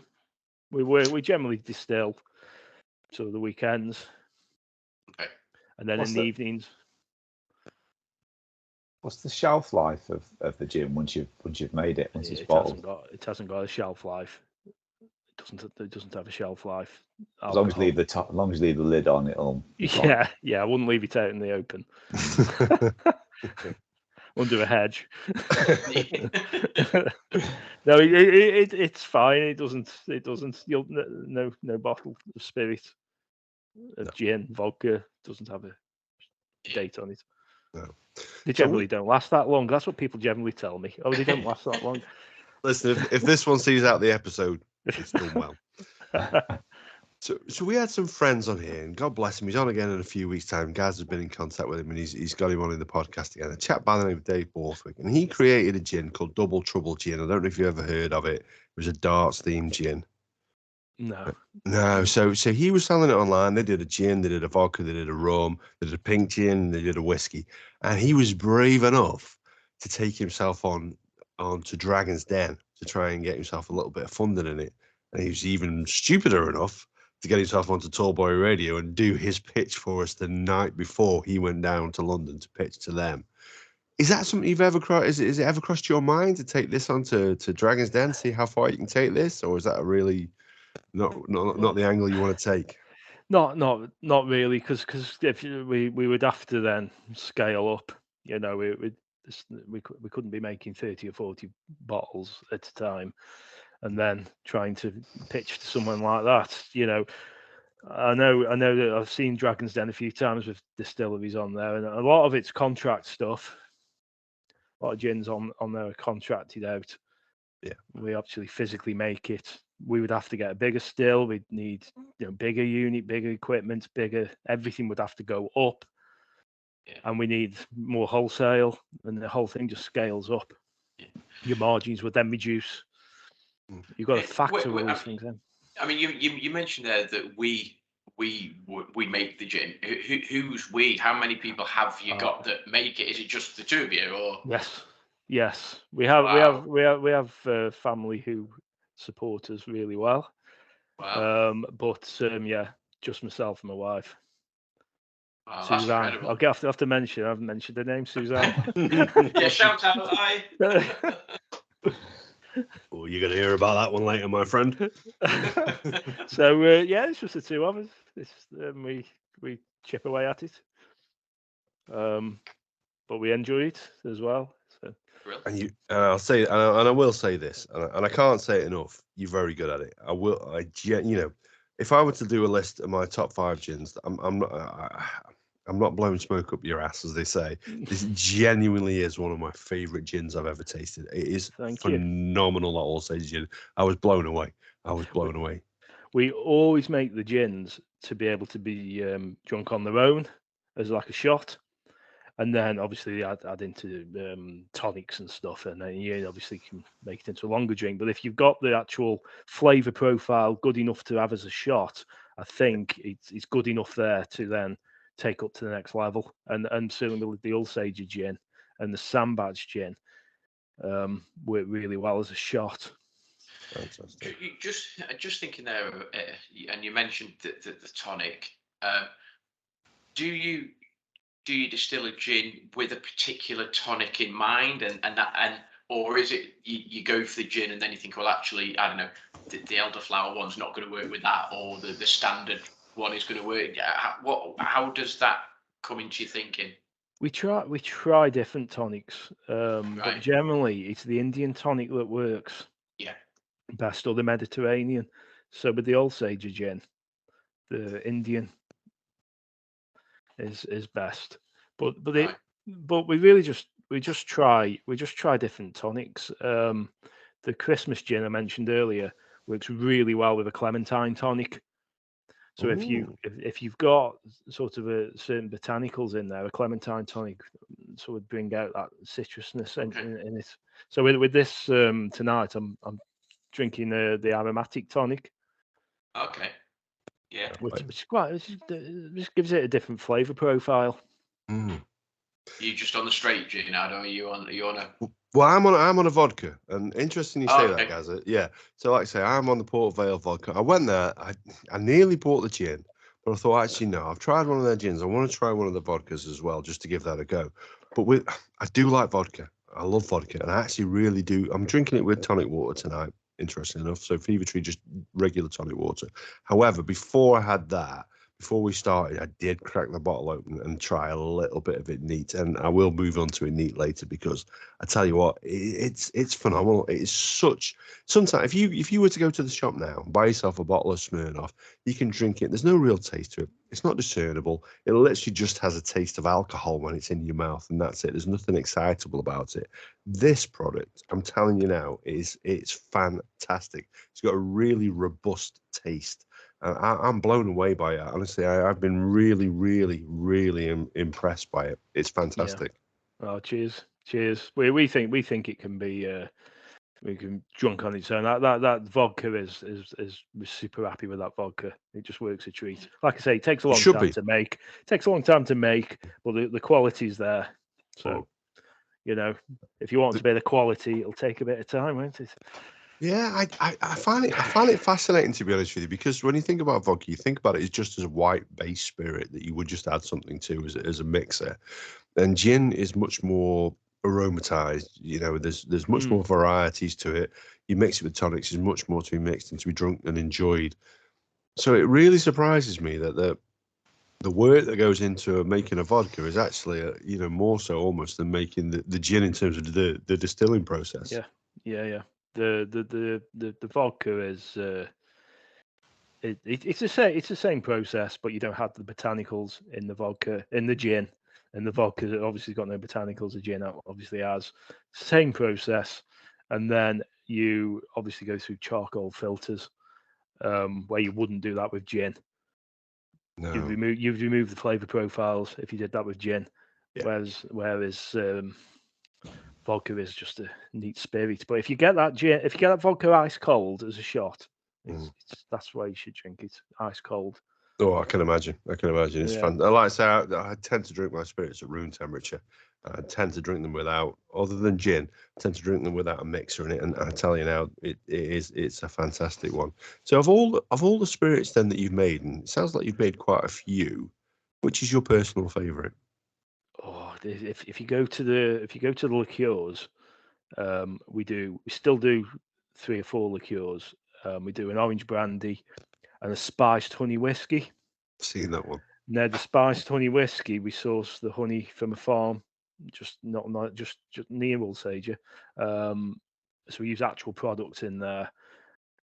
we generally distill sort of the weekends, Okay. and then What's in the the- evenings. What's the shelf life of the gin once you've made it, once it's It bottled? hasn't got a shelf life. It doesn't have a shelf life. As long as you leave the lid on, it'll. be fine. Yeah. I wouldn't leave it out in the open under a hedge. No, it's fine. It doesn't. You'll no bottle of spirit, of gin, vodka doesn't have a date on it. No. They generally don't last that long. That's what people generally tell me. Oh, they don't last that long. Listen, if this one sees out the episode, it's done well. So we had some friends on here, and God bless him, he's on again in a few weeks' time. Gaz has been in contact with him, and he's got him on in the podcast again. A chap by the name of Dave Borthwick, and he created a gin called Double Trouble Gin. I don't know if you ever heard of it. It was a darts themed gin. No. So he was selling it online. They did a gin, they did a vodka, they did a rum, they did a pink gin, they did a whiskey, and he was brave enough to take himself on to Dragon's Den to try and get himself a little bit of funding in it. And he was even stupider enough to get himself onto Tallboy Radio and do his pitch for us the night before he went down to London to pitch to them. Is that something you've ever crossed? Is it ever crossed your mind to take this on to Dragon's Den, see how far you can take this, or is that a really not the angle you want to take? Not really, because if we would have to then scale up. We couldn't be making 30 or 40 bottles at a time, and then trying to pitch to someone like that. I know that I've seen Dragon's Den a few times with distilleries on there, and a lot of it's contract stuff. A lot of gins on there are contracted out. Yeah, we actually physically make it. We would have to get a bigger still. We'd need bigger unit, bigger equipment, bigger everything would have to go up. Yeah. And we need more wholesale, and the whole thing just scales up. Yeah. Your margins would then reduce. You've got to factor all these things in. I mean, you mentioned there that we make the gin. Who's we? How many people have you got that make it? Is it just the two of you, or? Yes. We have Wow. we have family who support us really well. Wow. But yeah, just myself and my wife. Wow, Suzanne. that's incredible. I'll have to mention. I haven't mentioned her name, Suzanne. Yeah, shout out, hi. Oh, you're going to hear about that one later, my friend. So yeah, it's just the two of us. We chip away at it, but we enjoy it as well. So. And I'll say, and I will say this, and I can't say it enough. You're very good at it. If I were to do a list of my top 5 gins, I'm not blowing smoke up your ass, as they say. This genuinely is one of my favorite gins I've ever tasted. It is phenomenal. That All-Sage gin. I was blown away. We always make the gins to be able to be drunk on their own as like a shot, and then obviously add into tonics and stuff, and then you obviously can make it into a longer drink. But if you've got the actual flavour profile good enough to have as a shot, I think it's good enough there to then take up to the next level. And certainly with the All-Sage gin and the Sandbach gin work really well as a shot. Fantastic. Just thinking there, and you mentioned the tonic. Do you distill a gin with a particular tonic in mind, or is it you go for the gin and then you think, well, actually, I don't know, the elderflower one's not going to work with that, or the standard one is going to work? How does that come into your thinking? We try different tonics, Right. but generally it's the Indian tonic that works. Yeah. Best, or the Mediterranean. So with the All-Sage gin, the Indian is best. But we really just try different tonics. The Christmas gin I mentioned earlier works really well with a clementine tonic. So if you've got sort of a certain botanicals in there, a clementine tonic so would bring out that citrusness in it. So with this tonight, I'm drinking the aromatic tonic. Okay. Yeah. Which is quite, just gives it a different flavour profile. You just on the straight gin, Adam? Are you on a? Well, I'm on a vodka, and interesting you say okay. that, Gazza. Yeah. So, like I say, I'm on the Port Vale vodka. I went there. I nearly bought the gin, but I thought, actually, no. I've tried one of their gins. I want to try one of the vodkas as well, just to give that a go. But I do like vodka. I love vodka, and I actually really do. I'm drinking it with tonic water tonight. Interesting enough. So Fever Tree, just regular tonic water. However, before I had that. Before we started, I did crack the bottle open and try a little bit of it neat, and I will move on to it neat later because I tell you what, it's phenomenal. It is such. Sometimes if you were to go to the shop now and buy yourself a bottle of Smirnoff, you can drink it. There's no real taste to it. It's not discernible. It literally just has a taste of alcohol when it's in your mouth, and that's it. There's nothing excitable about it. This product, I'm telling you now, it's fantastic. It's got a really robust taste. I'm blown away by it. Honestly, I've been really, really, really impressed by it. It's fantastic. Yeah. Oh, cheers. We think it can be we can drunk on its own. That vodka is we're super happy with that vodka. It just works a treat. Like I say, it takes a long time to make. It takes a long time to make, but the quality's there. So if you want a bit of quality, it'll take a bit of time, won't it? Yeah, I find it fascinating, to be honest with you, because when you think about vodka, you think about it as just as a white base spirit that you would just add something to as a mixer, and gin is much more aromatized. There's much more varieties to it. You mix it with tonics, there's much more to be mixed and to be drunk and enjoyed. So it really surprises me that the work that goes into making a vodka is actually more so almost than making the gin in terms of the distilling process. Yeah. The vodka is it's the same process, but you don't have the botanicals in the vodka, in the gin, and the vodka obviously got no botanicals. The gin obviously has. Same process, and then you obviously go through charcoal filters, where you wouldn't do that with gin. No. You'd remove the flavour profiles if you did that with gin, whereas vodka is just a neat spirit. But if you get that vodka ice cold as a shot, that's why you should drink it ice cold. Oh, I can imagine. It's fun. Like I say, I tend to drink my spirits at room temperature. I tend to drink them without, other than gin, I tend to drink them without a mixer in it. And I tell you now, it's a fantastic one. So of all the spirits then that you've made, and it sounds like you've made quite a few, which is your personal favourite? Oh, if you go to the liqueurs, we still do 3 or 4 liqueurs. We do an orange brandy and a spiced honey whiskey. Seen that one. Now the spiced honey whiskey, we source the honey from a farm, just not just near Woolsager. So we use actual products in there,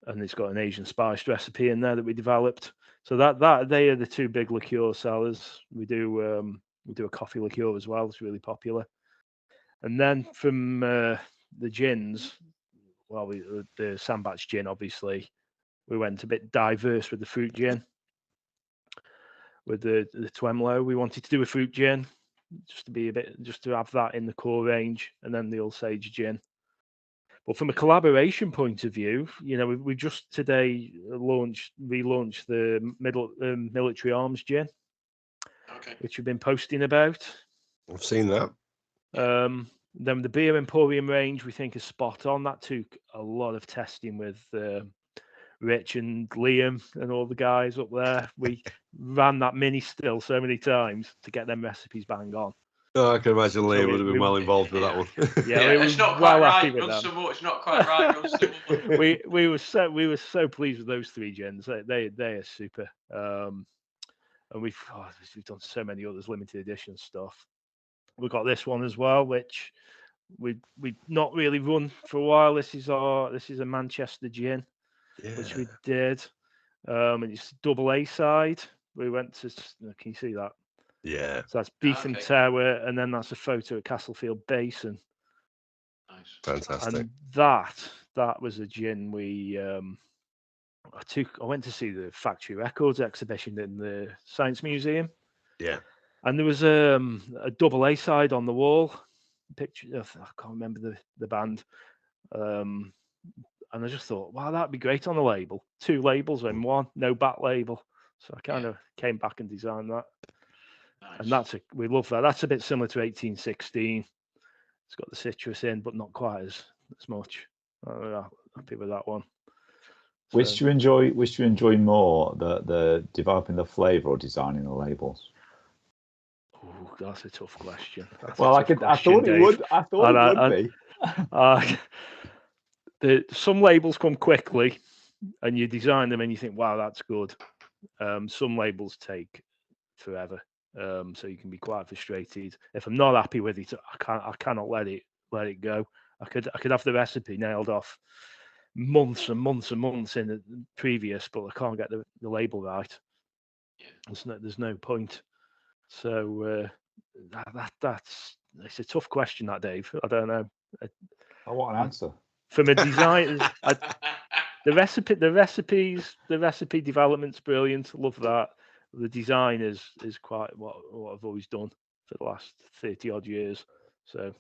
and it's got an Asian spiced recipe in there that we developed. So that they are the 2 big liqueur sellers. We do a coffee liqueur as well. It's really popular. And then from the gins, well, the Sandbach gin, obviously, we went a bit diverse with the fruit gin. With the Twemlow, we wanted to do a fruit gin, just to have that in the core range, and then the Old Sage gin. But from a collaboration point of view, we just today relaunched the military arms gin, which we've been posting about. I've seen that. Then the beer emporium range, we think is spot on. That took a lot of testing with Rich and Liam and all the guys up there. We ran that mini still so many times to get them recipes bang on. Oh, I can imagine Liam would have been well involved with that one. It's not quite right. Not so much. Not quite right. We were so pleased with those 3 gins. They are super. And we've done so many others, limited edition stuff. We've got this one as well, which we've not really run for a while. This is a Manchester gin, which we did. And it's double A side. We went to. Can you see that? Yeah. So that's Beetham Tower, and then that's a photo of Castlefield Basin. Nice. Fantastic. And that was a gin we. I went to see the Factory Records exhibition in the Science Museum. Yeah. And there was a double A side on the wall. Picture, I can't remember the band. And I just thought, wow, that'd be great on the label. 2 labels in one, no back label. So I kind of came back and designed that. Nice. And we love that. That's a bit similar to 1816. It's got the citrus in, but not quite as much. Happy with that one. Which do you enjoy more, the developing the flavour or designing the labels? Oh, that's a tough question. I thought it would be. Some labels come quickly, and you design them, and you think, "Wow, that's good." Some labels take forever, so you can be quite frustrated. If I'm not happy with it, I cannot let it go. I could have the recipe nailed off months and months and months in the previous, but I can't get the label right. There's no point. So it's a tough question, that, Dave. I don't know. I want an answer. From a design, the recipe development's brilliant. Love that. The design is quite what I've always done for the last 30 odd years. So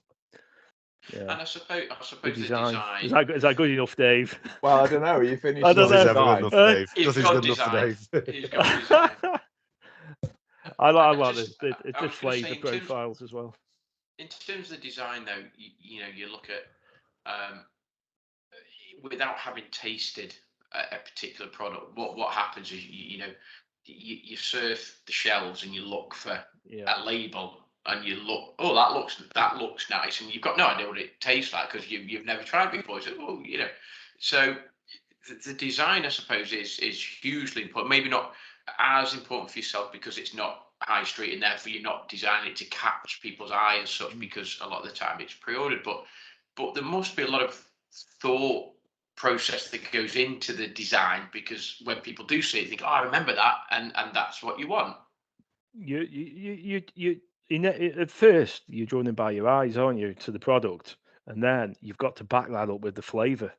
yeah. And I suppose the design. Is that good enough, Dave? Well, I don't know. Are you finished? I don't know. Nothing's ever good enough for Dave. He's Nothing's got good design. enough for Dave. He's got design. I like the I flavour profiles as well. In terms of the design, though, you look at without having tasted a particular product, what happens is you surf the shelves and you look for a label and you look, oh, that looks nice, and you've got no idea what it tastes like because you've never tried before. So, so the design, I suppose, is hugely important. Maybe not as important for yourself because it's not high street and therefore you're not designing it to catch people's eye as such, because a lot of the time it's pre-ordered. But there must be a lot of thought process that goes into the design, because when people do see it, they think, oh, I remember that, and that's what you want. At first you're drawn in by your eyes, aren't you, to the product, and then you've got to back that up with the flavour.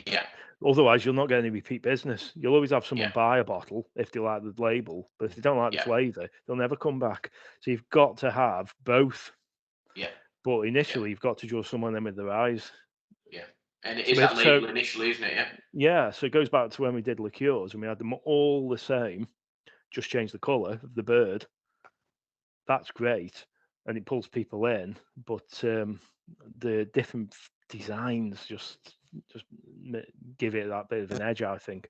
Yeah. Otherwise, you'll not get any repeat business. You'll always have someone buy a bottle if they like the label, but if they don't like the flavour, they'll never come back. So you've got to have both. Yeah. But initially, you've got to draw someone in with their eyes. Yeah. And it is that label initially, isn't it? Yeah. Yeah. So it goes back to when we did liqueurs and we had them all the same, just change the colour of the bird. That's great, and it pulls people in. But the different designs just give it that bit of an edge, I think.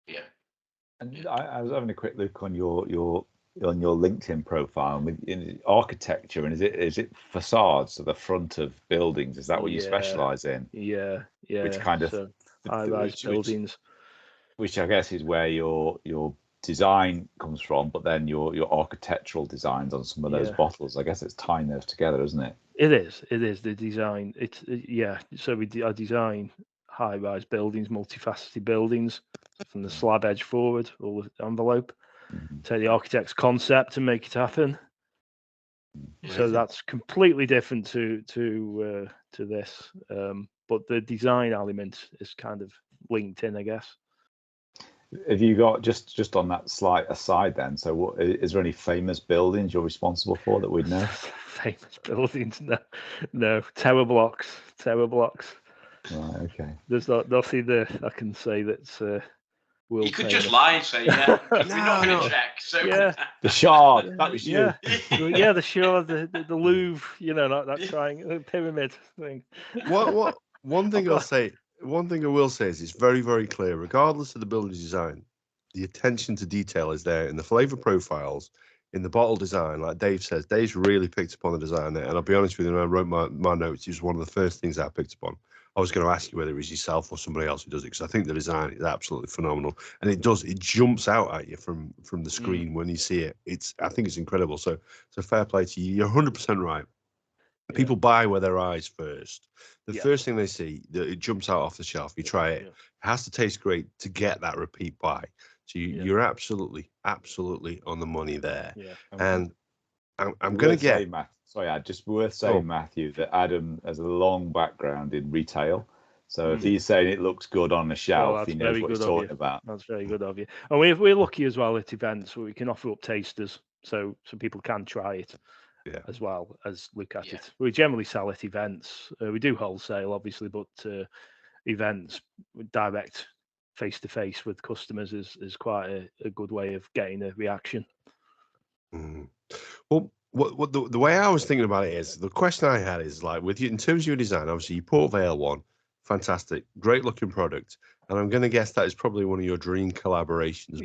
Yeah. And I was having a quick look on your LinkedIn profile with architecture, and is it facades to the front of buildings? Is that what you specialize in? Yeah. Which kind of high-rise buildings? Which I guess is where your design comes from, but then your architectural designs on some of those bottles. I guess it's tying those together, isn't it? It is the design. So I design high-rise buildings, multifaceted buildings, from the slab edge forward, all the envelope. Take the architect's concept and make it happen. So that's completely different to this, but the design element is kind of linked in, I guess. Have you got just on that slight aside then? So, what is there any famous buildings you're responsible for that we'd know? Famous buildings? No. Tower blocks. Right. Okay. There's nothing there I can say that's. You could just lie and say, yeah, we're not going to check. So the Shard, that was you. Yeah, the Shard, the Louvre, that triangle, pyramid thing. One thing I will say is it's very, very clear, regardless of the building design, the attention to detail is there in the flavour profiles, in the bottle design. Like Dave says, Dave's really picked up on the design there. And I'll be honest with you, when I wrote my notes, it was one of the first things that I picked up on. I was going to ask you whether it was yourself or somebody else who does it, because I think the design is absolutely phenomenal, and it jumps out at you from the screen when you see it. I think it's incredible. So fair play to you. You're 100% right. People buy with their eyes first. The first thing they see, it jumps out off the shelf. You try it. It has to taste great to get that repeat buy. So you're absolutely on the money there. Yeah. And I'm going to get. Just worth saying, Matthew, that Adam has a long background in retail. So if he's saying it looks good on the shelf, he knows what he's talking about. That's very good of you. And we're lucky as well at events where we can offer up tasters. so people can try it as well as look at Yeah. it. We generally sell at events. We do wholesale, obviously, but events direct face to face with customers is quite a good way of getting a reaction. Mm. Well, what the way I was thinking about it is, the question I had is like, with you in terms of your design, obviously you Port Vale one, fantastic, great looking product, and I'm going to guess that is probably one of your dream collaborations.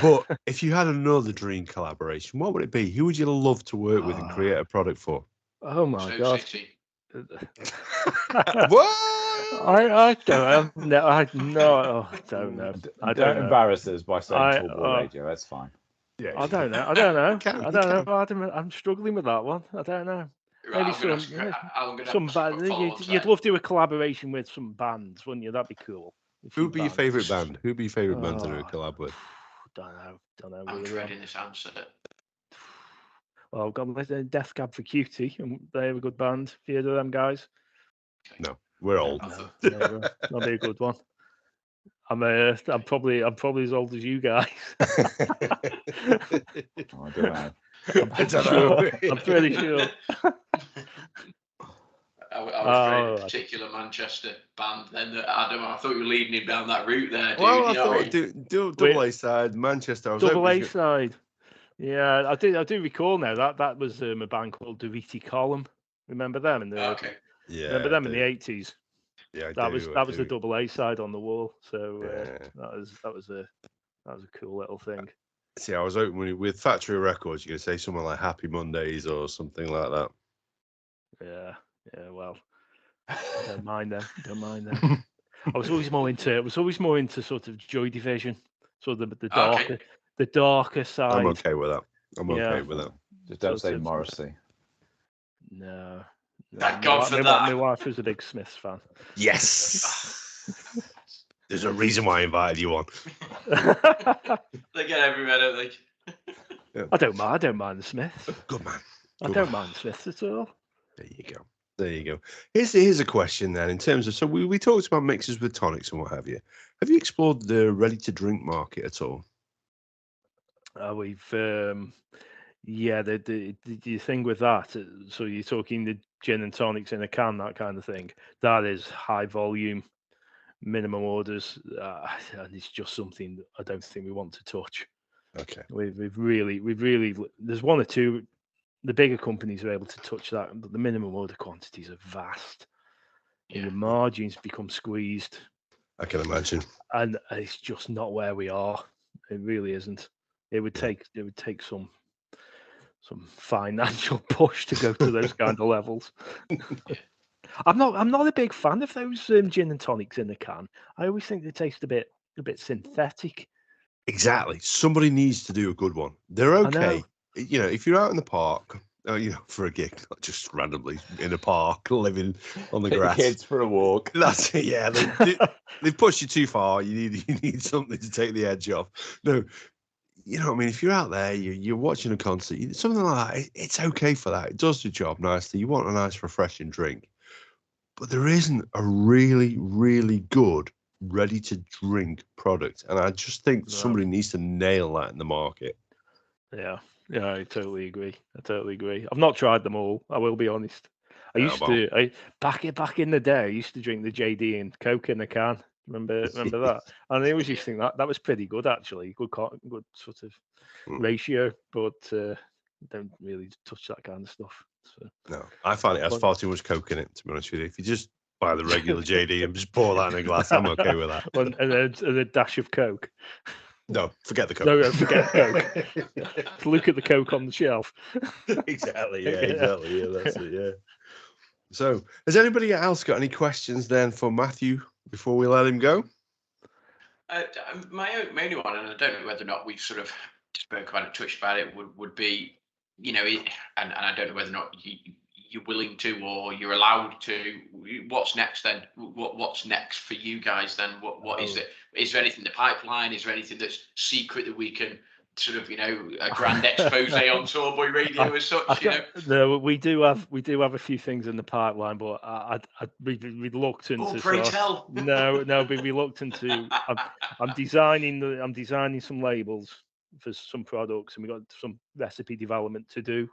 But if you had another dream collaboration, what would it be? Who would you love to work with and create a product for? Oh my God! What? I don't know. I don't know. I Don't know. embarrass us by saying Tall Boy Radio. That's fine. Yeah, I don't know. I don't know. I'm struggling with that one. I don't know. Right, Maybe some band. You'd love to do a collaboration with some bands, wouldn't you? That'd be cool. Who'd be your favourite band? Who'd be your favourite band to do a collab with? Don't know. I'm Really dreading this answer. Well, I've got Death Cab for Cutie, and they're a good band. Few of them guys. No, we're old. No, that'll be a good one. I'm probably as old as you guys. I don't know. I'm pretty sure. I was trying a particular Manchester band. Then Adam, I thought you were leading him down that route there, dude. Well, I thought double A side Manchester. Double A side. Yeah, I do recall now that was a band called Doriti Column. Remember them in the remember them in the 80s? Yeah, that was the double A side on the wall. So that was a cool little thing. See, I was hoping with Factory Records, you could say something like Happy Mondays or something like that. Yeah. Well, I don't mind them. I was always more into sort of Joy Division, sort of the darker side. I'm okay with that. Okay with that. Just don't say Morrissey. No. Thank God for that. My wife was a big Smiths fan. Yes. There's a reason why I invited you on. They get everywhere, don't they? Yeah. I don't mind the Smiths. Good man. I don't mind the Smiths at all. There you go. Here's a question then. In terms of, so we talked about mixes with tonics and what have you. Have you explored the ready to drink market at all? We've the thing with that. So you're talking the gin and tonics in a can, that kind of thing. That is high volume, minimum orders, and it's just something that I don't think we want to touch. Okay. We've really. There's one or two. The bigger companies are able to touch that, but the minimum order quantities are vast. Yeah. And the margins become squeezed. I can imagine. And it's just not where we are. It really isn't. It would take some financial push to go to those kind of levels. I'm not a big fan of those gin and tonics in the can. I always think they taste a bit synthetic. Exactly. Somebody needs to do a good one. They're okay. You know, if you're out in the park, for a gig, not just randomly in a park, living on the grass. Kids for a walk. That's it. Yeah, they've pushed you too far. You need something to take the edge off. No, you know what I mean? If you're out there, you're watching a concert, something like that, it's okay for that. It does the job nicely. You want a nice, refreshing drink. But there isn't a really, really good, ready-to-drink product. And I just think somebody needs to nail that in the market. Yeah, I totally agree. I've not tried them all, I will be honest. Back in the day, I used to drink the JD and Coke in a can. Remember that? And I always used to think that was pretty good, actually. Good sort of ratio, but don't really touch that kind of stuff. So. No, I find it has far too much Coke in it, to be honest with you. If you just buy the regular JD and just pour that in a glass, I'm okay with that. And a dash of Coke. No, forget the Coke. No, forget Coke. Look at the Coke on the shelf. Exactly. Yeah, that's it. Yeah. So, has anybody else got any questions then for Matthew before we let him go? My only one, and I don't know whether or not we've sort of spoke about it, touched about it, would be, and I don't know whether or not you're willing to or you're allowed to. What's next then? What's next for you guys then? What is it? Is there anything in the pipeline? Is there anything that's secret that we can sort of, a grand expose on Tall Boy Radio as such? No, we do have a few things in the pipeline, but I'd be reluctant to. Pray tell. No, be reluctant to. I'm designing some labels for some products, and we got some recipe development to do.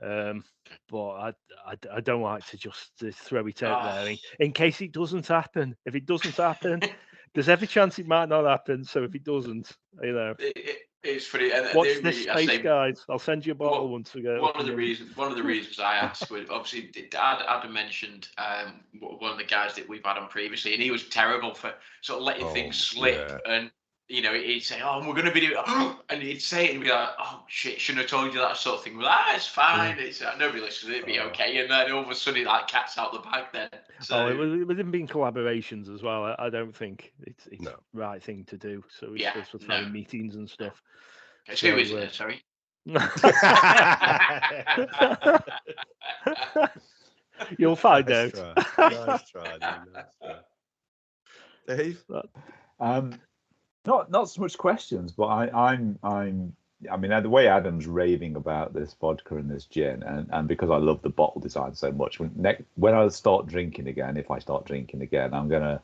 But I don't like to just throw it out there in case it doesn't happen. If it doesn't happen, there's every chance it might not happen. So if it doesn't, it's funny. And watch this space, guys. I'll send you a bottle once we go. One of the reasons I asked was obviously Adam mentioned one of the guys that we've had on previously, and he was terrible for sort of letting things slip and. He'd say, "Oh, we're going to be doing," and he'd say it and be like, "Oh shit, shouldn't have told you that," sort of thing. Well, it's fine. It's nobody listens. It'd be okay. And then all of a sudden, like cat's out the bag. Then, so with them being collaborations as well, I don't think it's the right thing to do. So we're supposed to have meetings and stuff. Okay, so who is it? Sorry. You'll find out. Nice try. Dave. Not so much questions, but I mean, the way Adam's raving about this vodka and this gin, and because I love the bottle design so much, when I start drinking again, if I start drinking again, I'm not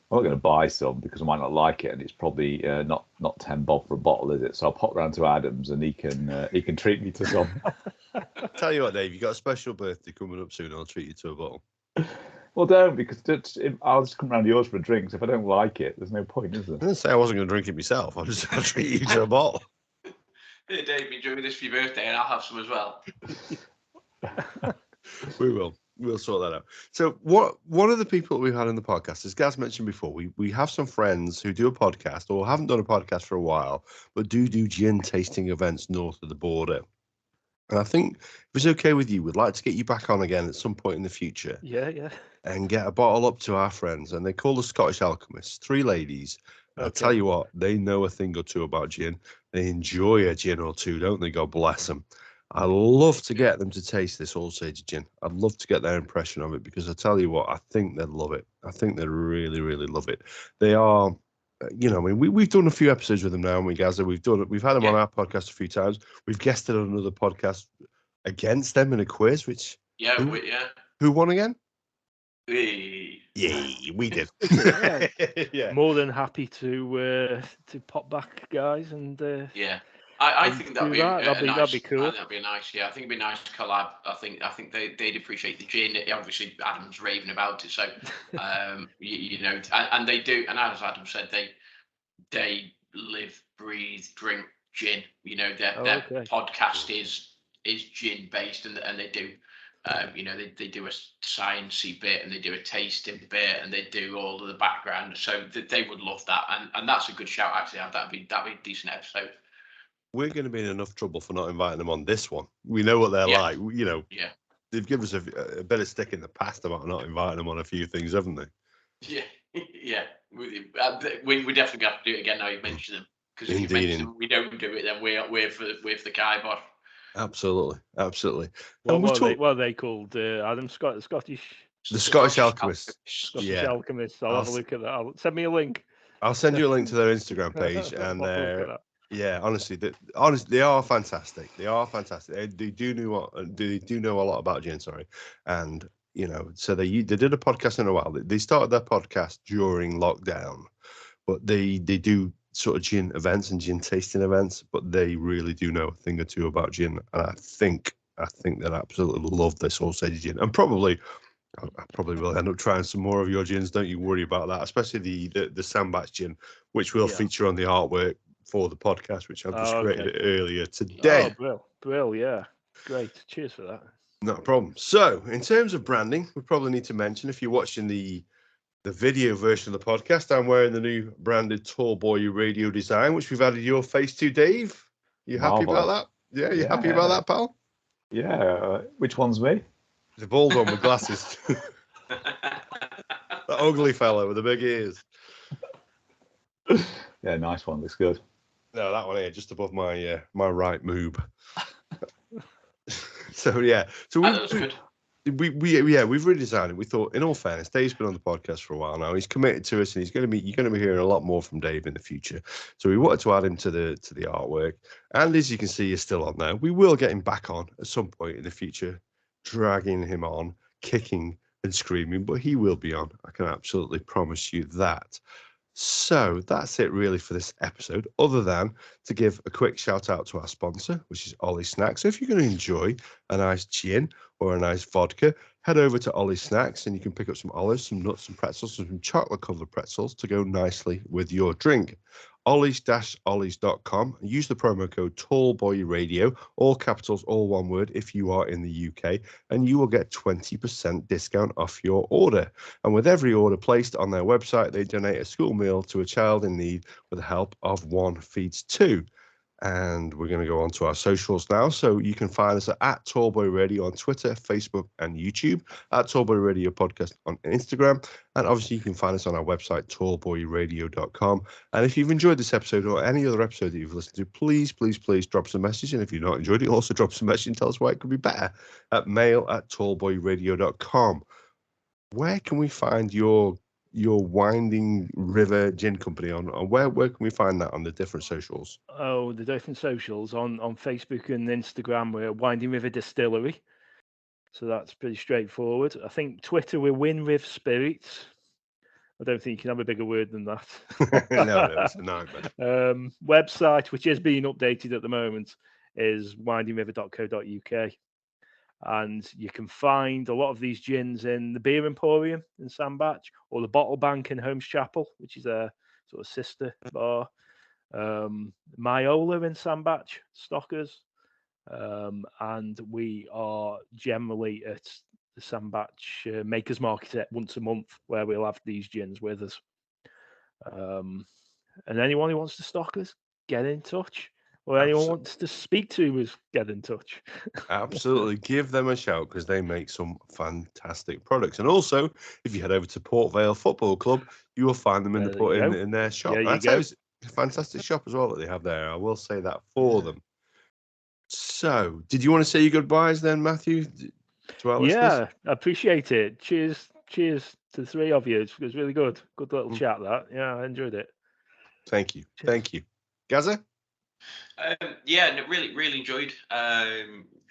gonna buy some because I might not like it, and it's probably not $10 for a bottle, is it? So I'll pop round to Adam's and he can treat me to some. Tell you what, Dave, you got a special birthday coming up soon. I'll treat you to a bottle. Well, don't, because I'll just come round to yours for drinks. If I don't like it, there's no point, is there? I didn't say I wasn't going to drink it myself. I'll treat you to a bottle. Hey, Dave, enjoy this for your birthday, and I'll have some as well. We will. We'll sort that out. So, one of the people that we've had in the podcast, as Gaz mentioned before, we have some friends who do a podcast or haven't done a podcast for a while, but do gin tasting events north of the border. And I think if it's okay with you, we'd like to get you back on again at some point in the future. Yeah. And get a bottle up to our friends. And they call the Scottish Alchemists, 3 ladies. Okay. I'll tell you what, they know a thing or two about gin. They enjoy a gin or two, don't they? God bless them. I love to get them to taste this All Sage gin. I'd love to get their impression of it because I tell you what, I think they'd love it. I think they'd really, really love it. They are... we've done a few episodes with them now, and we've had them on our podcast a few times. We've guested on another podcast against them in a quiz, which who won again? Yeah, we did. Yeah. More than happy to pop back, guys, and I think that'd be cool. That'd be nice. Yeah, I think it'd be nice to collab. I think they'd appreciate the gin. Obviously, Adam's raving about it, so and they do. And as Adam said, they live, breathe, drink gin. Their podcast is gin based, and they do. They do a sciencey bit, and they do a tasting bit, and they do all of the background. So they would love that, and that's a good shout. Actually, that'd be a decent episode. We're going to be in enough trouble for not inviting them on this one. We know what they're like. They've given us a bit of stick in the past about not inviting them on a few things, haven't they? Yeah. We definitely have to do it again now you mention them. Because if you mention them, we don't do it, then we're for the kibosh. Absolutely. What are they called? Adam Scottish. The Scottish Alchemists. Scottish Alchemists. I'll have a look at that. Send me a link. I'll send you a link to their Instagram page, and honestly, they are fantastic. They are fantastic. They do know a lot about gin. Sorry, and so they did a podcast in a while. They started their podcast during lockdown, but they do sort of gin events and gin tasting events. But they really do know a thing or two about gin, and I think they'll absolutely love this All Sage gin, and I probably will end up trying some more of your gins. Don't you worry about that, especially the Sandbach gin, which will feature on the artwork for the podcast, which I've just created earlier today. Brill, yeah. Great. Cheers for that. Not a problem. So, in terms of branding, we probably need to mention, if you're watching the video version of the podcast, I'm wearing the new branded Tall Boy Radio design, which we've added your face to, Dave. You happy about that? Yeah, you happy about that, pal? Yeah. Which one's me? The bald one with glasses. The ugly fella with the big ears. Yeah, nice one. Looks good. No, that one here, just above my my right moob. So we've redesigned it. We thought, in all fairness, Dave's been on the podcast for a while now. He's committed to us, and you're going to be hearing a lot more from Dave in the future. So we wanted to add him to the artwork, and as you can see, he's still on there. We will get him back on at some point in the future, dragging him on, kicking and screaming, but he will be on. I can absolutely promise you that. So that's it really for this episode, other than to give a quick shout out to our sponsor, which is Ollie Snacks. So if you're going to enjoy a nice gin or a nice vodka, head over to Ollie Snacks and you can pick up some olives, some nuts, some pretzels, some chocolate covered pretzels to go nicely with your drink. Ollies-ollies.com. Use the promo code TallBoyRadio, all capitals, all one word, if you are in the UK, and you will get 20% discount off your order. And with every order placed on their website, they donate a school meal to a child in need with the help of One Feeds Two. And we're going to go on to our socials now. So you can find us at Tallboy Radio on Twitter, Facebook, and YouTube, at Tallboy Radio Podcast on Instagram. And obviously, you can find us on our website, tallboyradio.com. And if you've enjoyed this episode or any other episode that you've listened to, please drop us a message. And if you've not enjoyed it, also drop us a message and tell us why it could be better at mail@tallboyradio.com. Where can we find your Winding River Gin Company on where can we find that on the different socials? Oh, the different socials on Facebook and Instagram, we're Winding River Distillery. So that's pretty straightforward. I think Twitter, we're Winriv Spirits. I don't think you can have a bigger word than that. No, it's a nightmare. Website, which is being updated at the moment, is windingriver.co.uk. And you can find a lot of these gins in the Beer Emporium in Sandbach, or the Bottle Bank in Holmes Chapel, which is a sort of sister bar. Myola in Sandbach, Stockers. And we are generally at the Sandbach Makers Market once a month, where we'll have these gins with us. And anyone who wants to stock us, get in touch. Or anyone wants to speak to us, get in touch. Absolutely. Give them a shout because they make some fantastic products. And also, if you head over to Port Vale Football Club, you will find them in their shop. That's a fantastic shop as well that they have there. I will say that for them. So, did you want to say your goodbyes then, Matthew, to our listeners? Yeah, I appreciate it. Cheers to the three of you. It was really good. Good little chat, that. Yeah, I enjoyed it. Thank you. Cheers. Thank you. Gaza? Really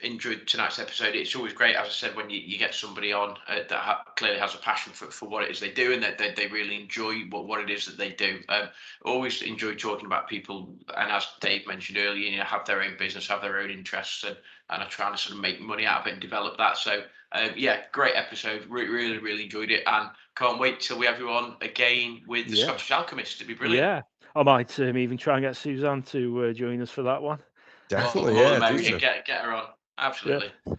enjoyed tonight's episode. It's always great, as I said, when you get somebody on that clearly has a passion for what it is they do, and that they really enjoy what it is that they do. Always enjoy talking about people, and as Dave mentioned earlier, have their own business, have their own interests, and are trying to sort of make money out of it and develop that. So great episode. Really enjoyed it, and can't wait till we have you on again with the Scottish Alchemist. It'd be brilliant. Yeah. I might even try and get Suzanne to join us for that one. Definitely, Get her on. Absolutely. Yeah.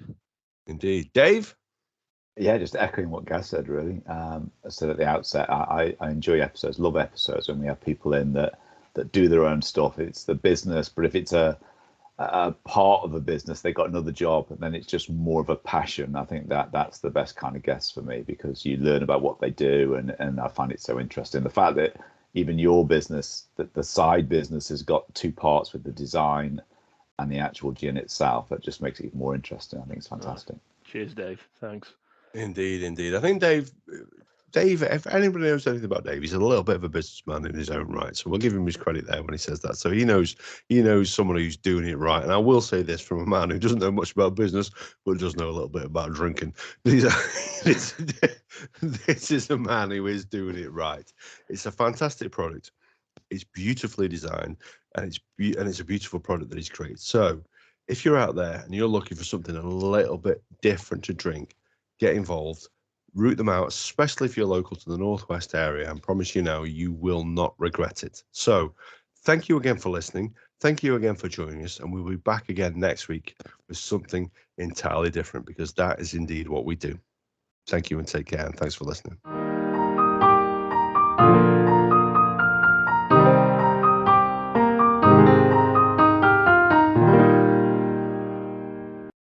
Indeed. Dave? Yeah, just echoing what Gaz said, really. I said at the outset, I enjoy episodes, love episodes when we have people in that do their own stuff. It's the business, but if it's a part of a business, they got another job, and then it's just more of a passion. I think that's the best kind of guest for me, because you learn about what they do, and I find it so interesting. The fact that even your business, that the side business has got two parts with the design and the actual gin itself, that just makes it even more interesting. I think it's fantastic. Cheers, Dave. Thanks. Indeed. I think Dave, if anybody knows anything about Dave, he's a little bit of a businessman in his own right. So we'll give him his credit there when he says that. So he knows someone who's doing it right. And I will say this from a man who doesn't know much about business, but does know a little bit about drinking. This is a man who is doing it right. It's a fantastic product. It's beautifully designed, and it's a beautiful product that he's created. So if you're out there and you're looking for something a little bit different to drink, get involved. Root them out, especially if you're local to the Northwest area, and promise you now, you will not regret it. So thank you again for listening. Thank you again for joining us, and we'll be back again next week with something entirely different, because that is indeed what we do. Thank you and take care, and thanks for listening.